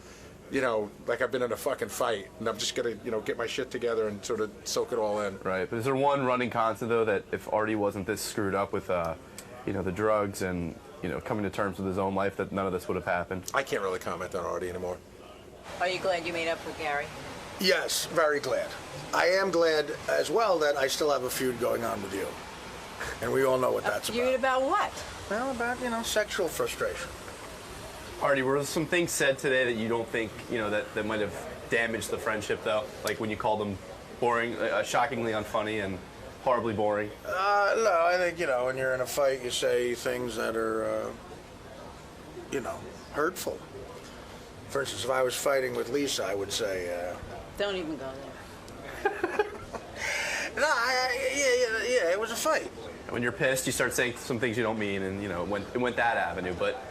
Speaker 4: Like I've been in a fucking fight, and I'm just gonna, get my shit together and sort of soak it all in.
Speaker 8: Right, but is there one running constant though that if Artie wasn't this screwed up with, the drugs and coming to terms with his own life, that none of this would have happened?
Speaker 4: I can't really comment on Artie anymore.
Speaker 9: Are you glad you made up with Gary?
Speaker 3: Yes, very glad. I am glad as well that I still have a feud going on with you. And we all know what that's
Speaker 9: Feud about what?
Speaker 3: Well, about, sexual frustration.
Speaker 8: Artie, were there some things said today that you don't think, that might have damaged the friendship, though? Like when you called them boring, shockingly unfunny and horribly boring?
Speaker 3: No, I think, when you're in a fight, you say things that are, hurtful. For instance, if I was fighting with Lisa, I would say...
Speaker 9: Don't even go there.
Speaker 3: No, yeah, it was a fight.
Speaker 8: When you're pissed, you start saying some things you don't mean, and, it went that avenue, but...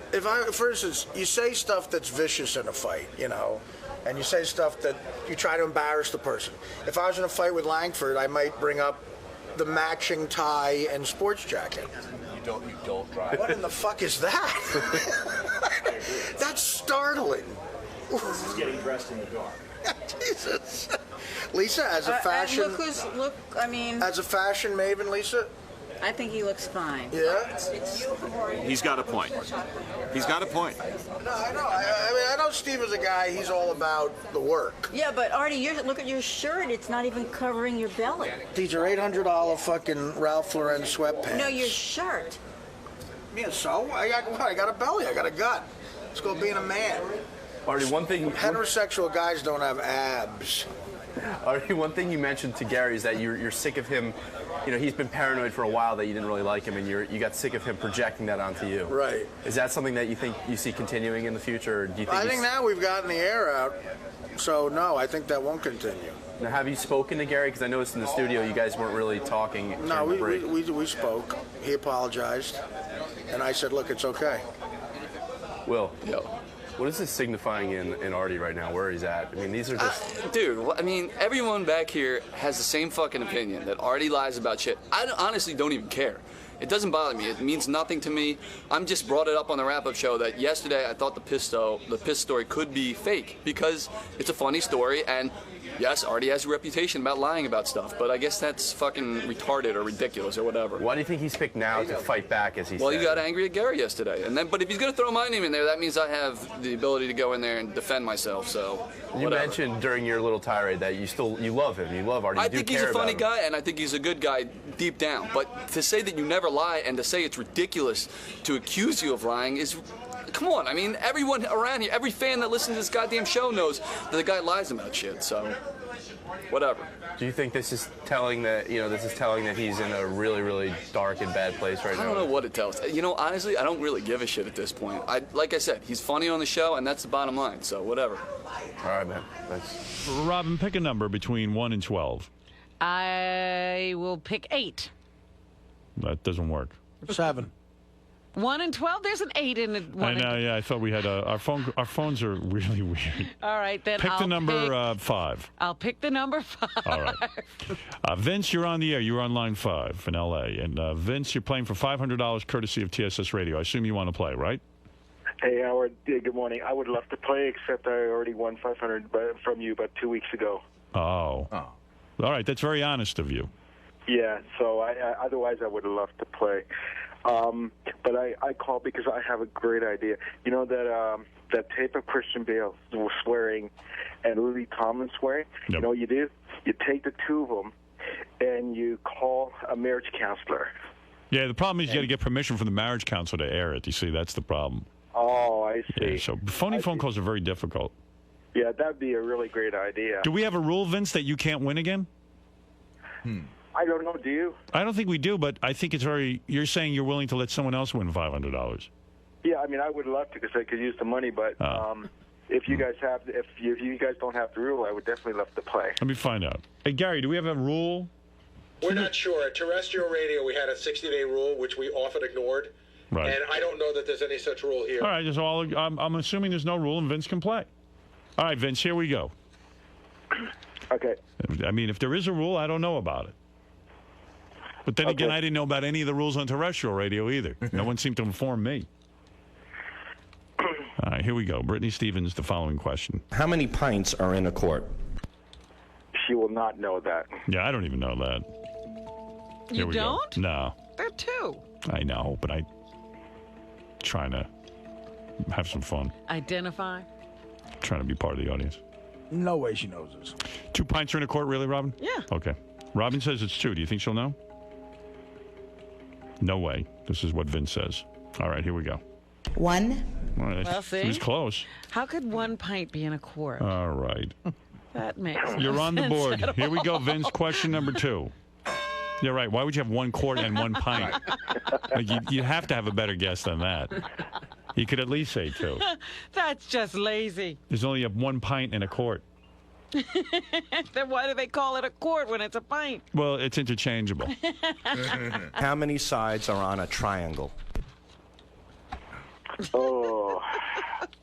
Speaker 3: For instance, you say stuff that's vicious in a fight, and you say stuff that you try to embarrass the person. If I was in a fight with Langford, I might bring up the matching tie and sports jacket.
Speaker 6: You don't drive.
Speaker 3: What in the fuck is that? That's startling.
Speaker 6: This is getting dressed in the dark.
Speaker 3: Jesus. Lisa, as a fashion... As a fashion maven, Lisa...
Speaker 9: I think he looks fine.
Speaker 3: Yeah?
Speaker 10: He's got a point. He's got a point.
Speaker 3: No, I know. I know Steve is a guy, he's all about the work.
Speaker 9: Yeah, but Artie, look at your shirt. It's not even covering your belly.
Speaker 3: These are $800 fucking Ralph Lauren sweatpants.
Speaker 9: No, your shirt.
Speaker 3: Yeah, so? I got a belly, I got a gut. Let's go being a man.
Speaker 8: Artie, one thing...
Speaker 3: Heterosexual guys don't have abs.
Speaker 8: Artie, one thing you mentioned to Gary is that you're sick of him. He's been paranoid for a while that you didn't really like him, and you got sick of him projecting that onto you.
Speaker 3: Right.
Speaker 8: Is that something that you think you see continuing in the future, or do you think?
Speaker 3: I think now we've gotten the air out, so no, I think that won't continue.
Speaker 8: Now, have you spoken to Gary? Because I noticed in the studio you guys weren't really talking.
Speaker 3: No,
Speaker 8: during the break.
Speaker 3: we spoke. He apologized, and I said, look, it's okay.
Speaker 8: Will, what is this signifying in Artie right now, where he's at? I mean, these are just...
Speaker 7: Dude, everyone back here has the same fucking opinion, that Artie lies about shit. I honestly don't even care. It doesn't bother me. It means nothing to me. I'm just brought it up on the wrap-up show that yesterday I thought the piss story could be fake because it's a funny story, and yes, Artie has a reputation about lying about stuff, but I guess that's fucking retarded or ridiculous or whatever.
Speaker 8: Why do you think he's picked now to fight back, as he
Speaker 7: Well,
Speaker 8: said?
Speaker 7: he got angry at Gary yesterday, but if he's going to throw my name in there, that means I have the ability to go in there and defend myself. So
Speaker 8: You
Speaker 7: whatever.
Speaker 8: mentioned during your little tirade that you love him. You love Artie.
Speaker 7: I think he's a funny guy, and I think he's a good guy deep down. But to say that you never lie and to say it's ridiculous to accuse you of lying is, come on. I mean, everyone around here, every fan that listens to this goddamn show knows that the guy lies about shit. So, whatever.
Speaker 8: Do you think this is telling that he's in a really, really dark and bad place right now?
Speaker 7: I don't know what it tells. Honestly, I don't really give a shit at this point. Like I said, he's funny on the show, and that's the bottom line. So whatever.
Speaker 8: All right, man. Thanks.
Speaker 1: Robin, pick a number between 1 and 12.
Speaker 2: I will pick 8.
Speaker 1: That doesn't work.
Speaker 3: 7.
Speaker 2: 1 and 12. There's an 8 in it.
Speaker 1: I know. Yeah, I thought we had our phones are really weird.
Speaker 2: All right, then
Speaker 1: Pick
Speaker 2: I'll
Speaker 1: the number
Speaker 2: pick,
Speaker 1: 5.
Speaker 2: I'll pick the number 5.
Speaker 1: All right. Vince, you're on the air. You're on line 5 in L.A. And Vince, you're playing for $500 courtesy of TSS Radio. I assume you want to play, right?
Speaker 11: Hey, Howard. Good morning. I would love to play, except I already won $500 from you about 2 weeks ago.
Speaker 1: Oh. All right. That's very honest of you.
Speaker 11: Yeah, so otherwise I would love to play. But I called because I have a great idea. You know that tape of Christian Bale swearing and Lily Tomlin swearing?
Speaker 1: Yep.
Speaker 11: You know what you do? You take the two of them and you call a marriage counselor.
Speaker 1: Yeah, the problem is you got to get permission from the marriage counselor to air it. You see, that's the problem.
Speaker 11: Oh, I see.
Speaker 1: Yeah, so phone calls are very difficult.
Speaker 11: Yeah, that'd be a really great idea.
Speaker 1: Do we have a rule, Vince, that you can't win again?
Speaker 11: I don't know, do you?
Speaker 1: I don't think we do, but I think it's very... You're saying you're willing to let someone else win $500.
Speaker 11: Yeah, I mean, I would love to because I could use the money, but if you guys don't have the rule, I would definitely love to play.
Speaker 1: Let me find out. Hey, Gary, do we have a rule?
Speaker 6: We're not sure. At terrestrial radio, we had a 60-day rule, which we often ignored.
Speaker 1: Right.
Speaker 6: And I don't know that there's any such rule here.
Speaker 1: All right, I'm assuming there's no rule and Vince can play. All right, Vince, here we go.
Speaker 11: Okay.
Speaker 1: I mean, if there is a rule, I don't know about it. But then again, I didn't know about any of the rules on terrestrial radio either. No one seemed to inform me. All right, here we go. Brittany Stevens, the following question.
Speaker 12: How many pints are in a quart?
Speaker 11: She will not know that.
Speaker 1: Yeah, I don't even know that.
Speaker 2: You don't?
Speaker 1: Go. No.
Speaker 2: There are 2.
Speaker 1: I know, but I'm trying to have some fun.
Speaker 2: Identify.
Speaker 1: Trying to be part of the audience.
Speaker 3: No way she knows this.
Speaker 1: 2 pints are in a quart, really, Robin?
Speaker 2: Yeah.
Speaker 1: Okay. Robin says it's 2. Do you think she'll know? No way. This is what Vince says. All right, here we go.
Speaker 9: 1.
Speaker 1: All right.
Speaker 2: Well, see?
Speaker 1: It was close.
Speaker 2: How could 1 pint be in a quart?
Speaker 1: All right.
Speaker 2: That makes no
Speaker 1: You're on the
Speaker 2: sense
Speaker 1: board.
Speaker 2: at
Speaker 1: Here we go,
Speaker 2: all.
Speaker 1: Vince. Question number 2. You're right. Why would you have 1 quart and 1 pint? Like you have to have a better guess than that. You could at least say 2.
Speaker 2: That's just lazy.
Speaker 1: There's only 1 pint in a quart.
Speaker 2: Then why do they call it a quart when it's a pint?
Speaker 1: Well, it's interchangeable.
Speaker 12: How many sides are on a triangle?
Speaker 11: Oh,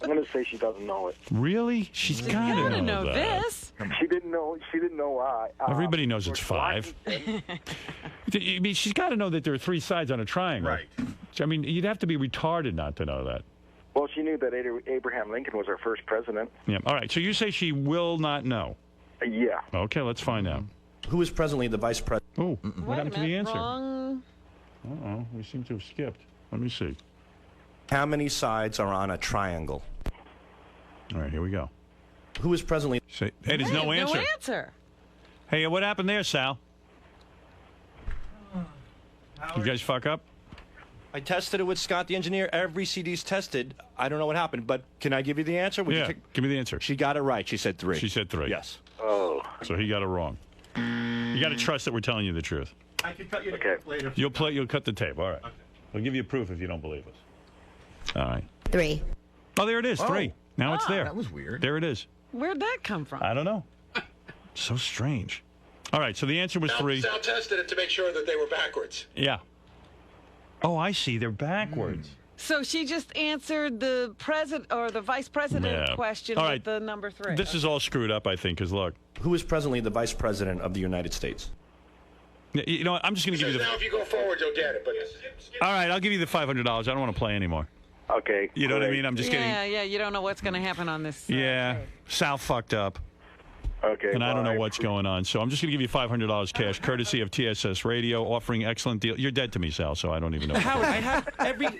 Speaker 11: I'm going to say she doesn't know it.
Speaker 1: Really? She's got
Speaker 2: You
Speaker 1: to
Speaker 2: gotta
Speaker 1: know
Speaker 2: know
Speaker 1: that.
Speaker 2: this.
Speaker 11: She didn't know why.
Speaker 1: Everybody knows it's 5. I mean, she's got to know that there are 3 sides on a triangle.
Speaker 4: Right.
Speaker 1: I mean, you'd have to be retarded not to know that.
Speaker 11: Well, she knew that Abraham Lincoln was our first president.
Speaker 1: Yeah. All right. So you say she will not know.
Speaker 11: Yeah.
Speaker 1: Okay, let's find out.
Speaker 12: Who is presently the vice president?
Speaker 1: Oh, what
Speaker 2: Wait a
Speaker 1: happened to the
Speaker 2: minute,
Speaker 1: answer?
Speaker 2: wrong.
Speaker 1: Uh-oh, we seem to have skipped. Let me see.
Speaker 12: How many sides are on a triangle?
Speaker 1: All right, here we go.
Speaker 12: Who is presently...
Speaker 1: Hey, there's no answer.
Speaker 2: No answer.
Speaker 1: Hey, what happened there, Sal? You guys fuck up?
Speaker 13: I tested it with Scott, the engineer. Every CD's tested. I don't know what happened, but can I give you the answer? Would you
Speaker 1: Yeah, give me the answer.
Speaker 13: She got it right. She said 3.
Speaker 1: She said 3.
Speaker 13: Yes.
Speaker 11: Oh.
Speaker 1: So he got it wrong. You got to trust that we're telling you the truth.
Speaker 13: I can cut you the
Speaker 11: Okay.
Speaker 13: tape later.
Speaker 1: You'll cut the tape. All right. Okay. We'll give you proof if you don't believe us. All right.
Speaker 9: 3.
Speaker 1: Oh, there it is. 3. Now it's there.
Speaker 4: That was weird.
Speaker 1: There it is.
Speaker 2: Where'd that come from?
Speaker 1: I don't know. So strange. All right. So the answer was 3.
Speaker 6: Sal tested it to make sure that they were backwards.
Speaker 1: Yeah. Oh, I see. They're backwards.
Speaker 2: So she just answered the president or the vice president
Speaker 1: Yeah.
Speaker 2: question
Speaker 1: All
Speaker 2: with
Speaker 1: right.
Speaker 2: the number 3.
Speaker 1: This is all screwed up, I think, because look.
Speaker 12: Who is presently the vice president of the United States?
Speaker 1: You know what? I'm just going to give you the...
Speaker 6: Now, if you go forward, you'll get it. But
Speaker 1: All right. I'll give you the $500. I don't want to play anymore.
Speaker 11: Okay.
Speaker 1: You know what I mean? I'm just kidding.
Speaker 2: Yeah, you don't know what's going to happen on this.
Speaker 1: Yeah. Sal fucked up.
Speaker 11: Okay.
Speaker 1: And I don't know
Speaker 11: bye.
Speaker 1: what's going on. So I'm just going to give you $500 cash, courtesy of TSS Radio, offering excellent deal. You're dead to me, Sal, so I don't even know.
Speaker 13: Howard, I have every
Speaker 1: All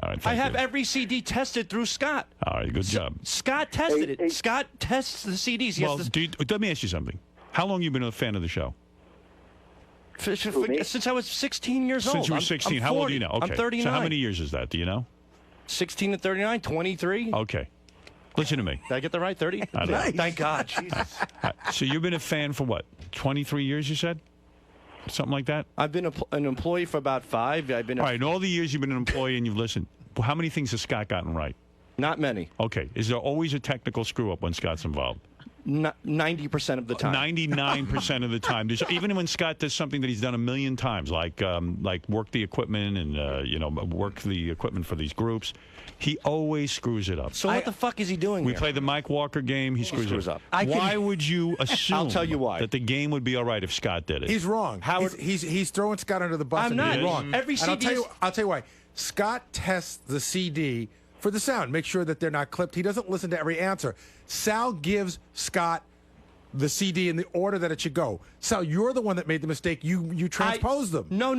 Speaker 1: right,
Speaker 13: I have
Speaker 1: you.
Speaker 13: every CD tested through Scott.
Speaker 1: All right, good job.
Speaker 13: Scott tested it. Scott tests the CDs. He
Speaker 1: Well,
Speaker 13: has to,
Speaker 1: let me ask you something. How long have you been a fan of the show?
Speaker 13: since I was 16 years old.
Speaker 1: Since you were 16. How old are you now? Okay.
Speaker 13: I'm 39.
Speaker 1: So how many years is that? Do you know?
Speaker 13: 16 and 39, 23.
Speaker 1: Okay. Listen to me.
Speaker 13: Did I get the right 30?
Speaker 1: I don't know.
Speaker 13: Thank God. Jesus.
Speaker 1: So you've been a fan for what? 23 years, you said? Something like that?
Speaker 13: I've been an employee for about 5. I've been
Speaker 1: all right, in all the years you've been an employee and you've listened, how many things has Scott gotten right?
Speaker 13: Not many.
Speaker 1: Okay. Is there always a technical screw-up when Scott's involved?
Speaker 13: 90% of the time.
Speaker 1: 99% of the time. Even when Scott does something that he's done a million times, like work the equipment and work the equipment for these groups, he always screws it up.
Speaker 13: So what the fuck is he doing
Speaker 1: We
Speaker 13: here?
Speaker 1: play the Mike Walker game. He screws it up.
Speaker 13: I can-
Speaker 1: Why would you assume
Speaker 13: I'll tell you why.
Speaker 1: that the game would be all right if Scott did it?
Speaker 4: He's wrong.
Speaker 13: Howard-
Speaker 4: He's throwing Scott under the bus.
Speaker 13: I'm
Speaker 4: and
Speaker 13: not.
Speaker 4: he's wrong.
Speaker 13: Every
Speaker 4: And I'll
Speaker 13: CD
Speaker 4: tell you why. Scott tests the CD for the sound. Make sure that they're not clipped. He doesn't listen to every answer. Sal gives Scott the CD in the order that it should go. Sal, you're the one that made the mistake. You transposed them.
Speaker 13: No.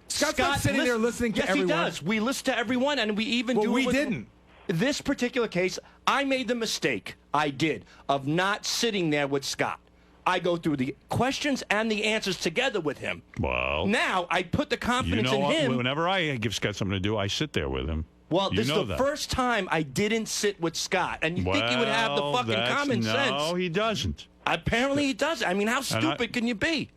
Speaker 4: Scott's not sitting there listening to everyone.
Speaker 13: Yes, he does. We listen to everyone, and we even
Speaker 4: Well,
Speaker 13: do.
Speaker 4: we
Speaker 13: it with
Speaker 4: didn't.
Speaker 13: This particular case, I made the mistake. I did of not sitting there with Scott. I go through the questions and the answers together with him.
Speaker 1: Well,
Speaker 13: now I put the confidence in him.
Speaker 1: Whenever I give Scott something to do, I sit there with him.
Speaker 13: Well,
Speaker 1: You
Speaker 13: this
Speaker 1: know
Speaker 13: is the
Speaker 1: that.
Speaker 13: first time I didn't sit with Scott, and you think he would have the
Speaker 1: Well,
Speaker 13: fucking
Speaker 1: that's-
Speaker 13: common sense.
Speaker 1: No, he doesn't.
Speaker 13: Apparently he does. I mean, how
Speaker 1: I-
Speaker 13: stupid can you be?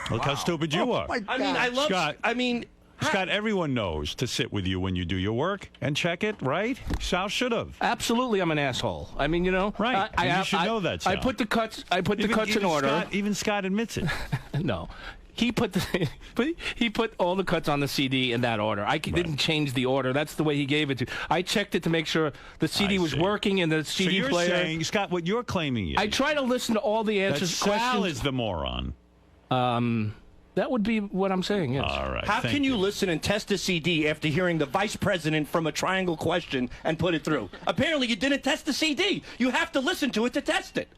Speaker 1: Look how stupid you are.
Speaker 13: I mean, I love
Speaker 1: Scott.
Speaker 13: I mean,
Speaker 1: Scott, everyone knows to sit with you when you do your work and check it, right? Sal should have.
Speaker 14: Absolutely, I'm an asshole. I mean,
Speaker 1: Right. And you should know that,
Speaker 14: I
Speaker 1: Sal.
Speaker 14: put the cuts. I put the cuts in order.
Speaker 1: Even Scott admits it.
Speaker 14: No, he put all the cuts on the CD in that order. I didn't change the order. That's the way he gave it to. I checked it to make sure the CD was working and the
Speaker 1: So
Speaker 14: CD
Speaker 1: you're
Speaker 14: player.
Speaker 1: saying, Scott, what you're claiming is
Speaker 14: I try to listen to all the
Speaker 1: that
Speaker 14: answers.
Speaker 1: Sal
Speaker 14: questions.
Speaker 1: is the moron.
Speaker 14: That would be what I'm saying. Yes.
Speaker 1: All right.
Speaker 13: how
Speaker 1: thank
Speaker 13: can you listen and test a CD after hearing the vice president from a triangle question and put it through? Apparently, you didn't test the CD. You have to listen to it to test it.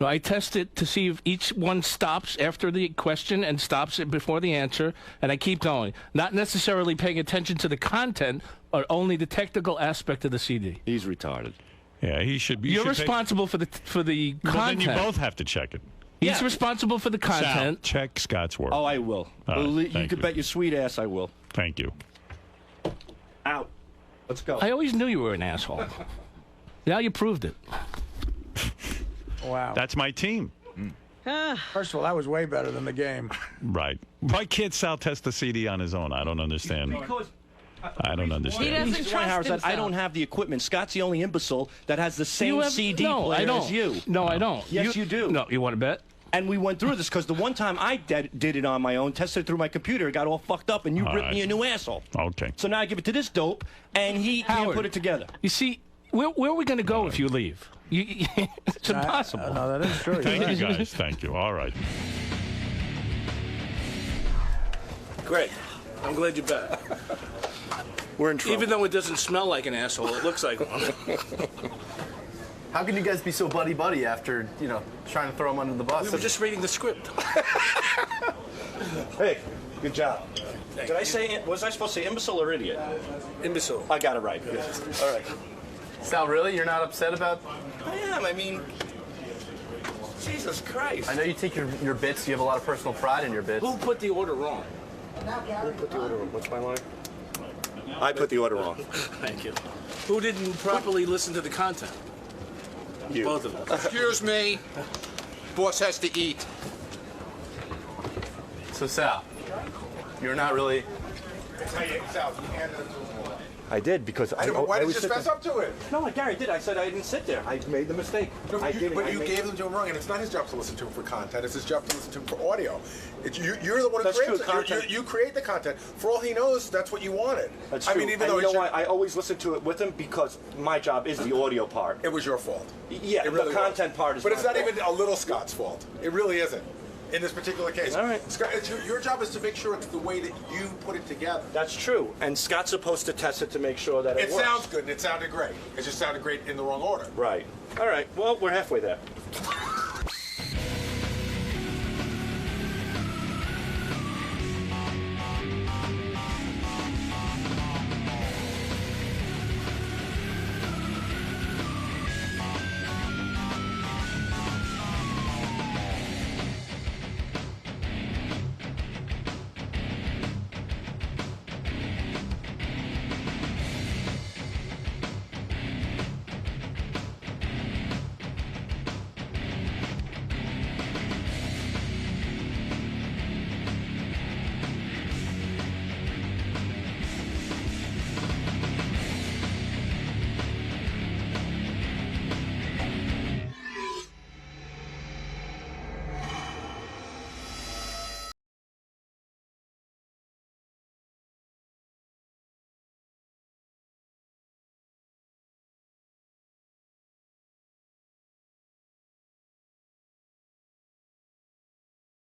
Speaker 14: No, I test it to see if each one stops after the question and stops it before the answer, and I keep going. Not necessarily paying attention to the content, or only the technical aspect of the CD.
Speaker 13: He's retarded.
Speaker 1: Yeah, he should be.
Speaker 14: You're responsible for the content.
Speaker 1: Well, then you both have to check it.
Speaker 14: He's responsible for the content.
Speaker 1: Sal, check Scott's work.
Speaker 13: Oh, I will.
Speaker 1: All right,
Speaker 13: You
Speaker 1: thank
Speaker 13: could bet your sweet ass I will.
Speaker 1: Thank you.
Speaker 13: Out. Let's go.
Speaker 14: I always knew you were an asshole. Now you proved it.
Speaker 3: Wow.
Speaker 1: That's my team.
Speaker 3: First of all, that was way better than the game.
Speaker 1: Right. Why can't Sal test the CD on his own? I don't understand.
Speaker 13: Because
Speaker 1: I don't understand.
Speaker 2: He doesn't
Speaker 13: Reason why
Speaker 2: trust
Speaker 13: Howard said, I
Speaker 2: himself.
Speaker 13: don't have the equipment. Scott's the only imbecile that has the same
Speaker 14: You have-
Speaker 13: CD
Speaker 14: no,
Speaker 13: player
Speaker 14: I don't.
Speaker 13: as you.
Speaker 14: No, I don't.
Speaker 13: Yes, you do.
Speaker 14: No, you want to bet?
Speaker 13: And we went through this because the one time I did it on my own, tested it through my computer, it got all fucked up, and you
Speaker 1: All
Speaker 13: ripped
Speaker 1: right.
Speaker 13: me a new asshole.
Speaker 1: Okay.
Speaker 13: So now I give it to this dope, and he can't
Speaker 14: Howard.
Speaker 13: put it together.
Speaker 14: You see, where are we going to go if you leave? It's impossible.
Speaker 3: No, that is true.
Speaker 1: Thank you, guys. Thank you. All right.
Speaker 15: Great. I'm glad you're back.
Speaker 13: We're in trouble.
Speaker 15: Even though it doesn't smell like an asshole, it looks like one.
Speaker 8: How can you guys be so buddy-buddy after, trying to throw him under the bus?
Speaker 15: We were just reading the script.
Speaker 13: Hey, good job. Did I say, was I supposed to say imbecile or idiot?
Speaker 15: Imbecile.
Speaker 13: I got it right. Good. All right.
Speaker 8: Sal, really? You're not upset about...
Speaker 13: I am. I mean, Jesus Christ.
Speaker 8: I know you take your bits. You have a lot of personal pride in your bits.
Speaker 15: Who put the order wrong?
Speaker 8: Who put the order wrong? What's my line?
Speaker 13: I put the order wrong.
Speaker 15: Thank you. Who didn't properly listen to the content?
Speaker 13: You.
Speaker 15: Both of them.
Speaker 16: Excuse me. Boss has to eat.
Speaker 8: So, Sal, you're not really...
Speaker 13: I did because
Speaker 4: I know, but why did you fess up to it?
Speaker 13: No, Gary did. I said I didn't sit there. I made the mistake.
Speaker 4: No,
Speaker 13: I did.
Speaker 4: but you gave them to him wrong, and it's not his job to listen to him for content. It's his job to listen to him for audio. You're the one who
Speaker 13: That's
Speaker 4: creates
Speaker 13: true,
Speaker 4: it.
Speaker 13: content.
Speaker 4: You create the content. For all he knows, that's what you wanted.
Speaker 13: That's
Speaker 4: I
Speaker 13: true.
Speaker 4: mean, even
Speaker 13: and
Speaker 4: though
Speaker 13: you know
Speaker 4: it's
Speaker 13: why? I always listen to it with him because my job is the audio part.
Speaker 4: it was your fault.
Speaker 13: Yeah,
Speaker 4: It really
Speaker 13: the content
Speaker 4: was.
Speaker 13: part is
Speaker 4: But it's
Speaker 13: my
Speaker 4: not
Speaker 13: fault.
Speaker 4: even a little Scott's fault. It really isn't. In this particular case.
Speaker 13: All right.
Speaker 4: Scott, your job is to make sure it's the way that you put it together.
Speaker 13: That's true. And Scott's supposed to test it to make sure that it
Speaker 4: It
Speaker 13: works.
Speaker 4: sounds good, and it sounded great. It just sounded great in the wrong order.
Speaker 13: Right. All right. Well, we're halfway there.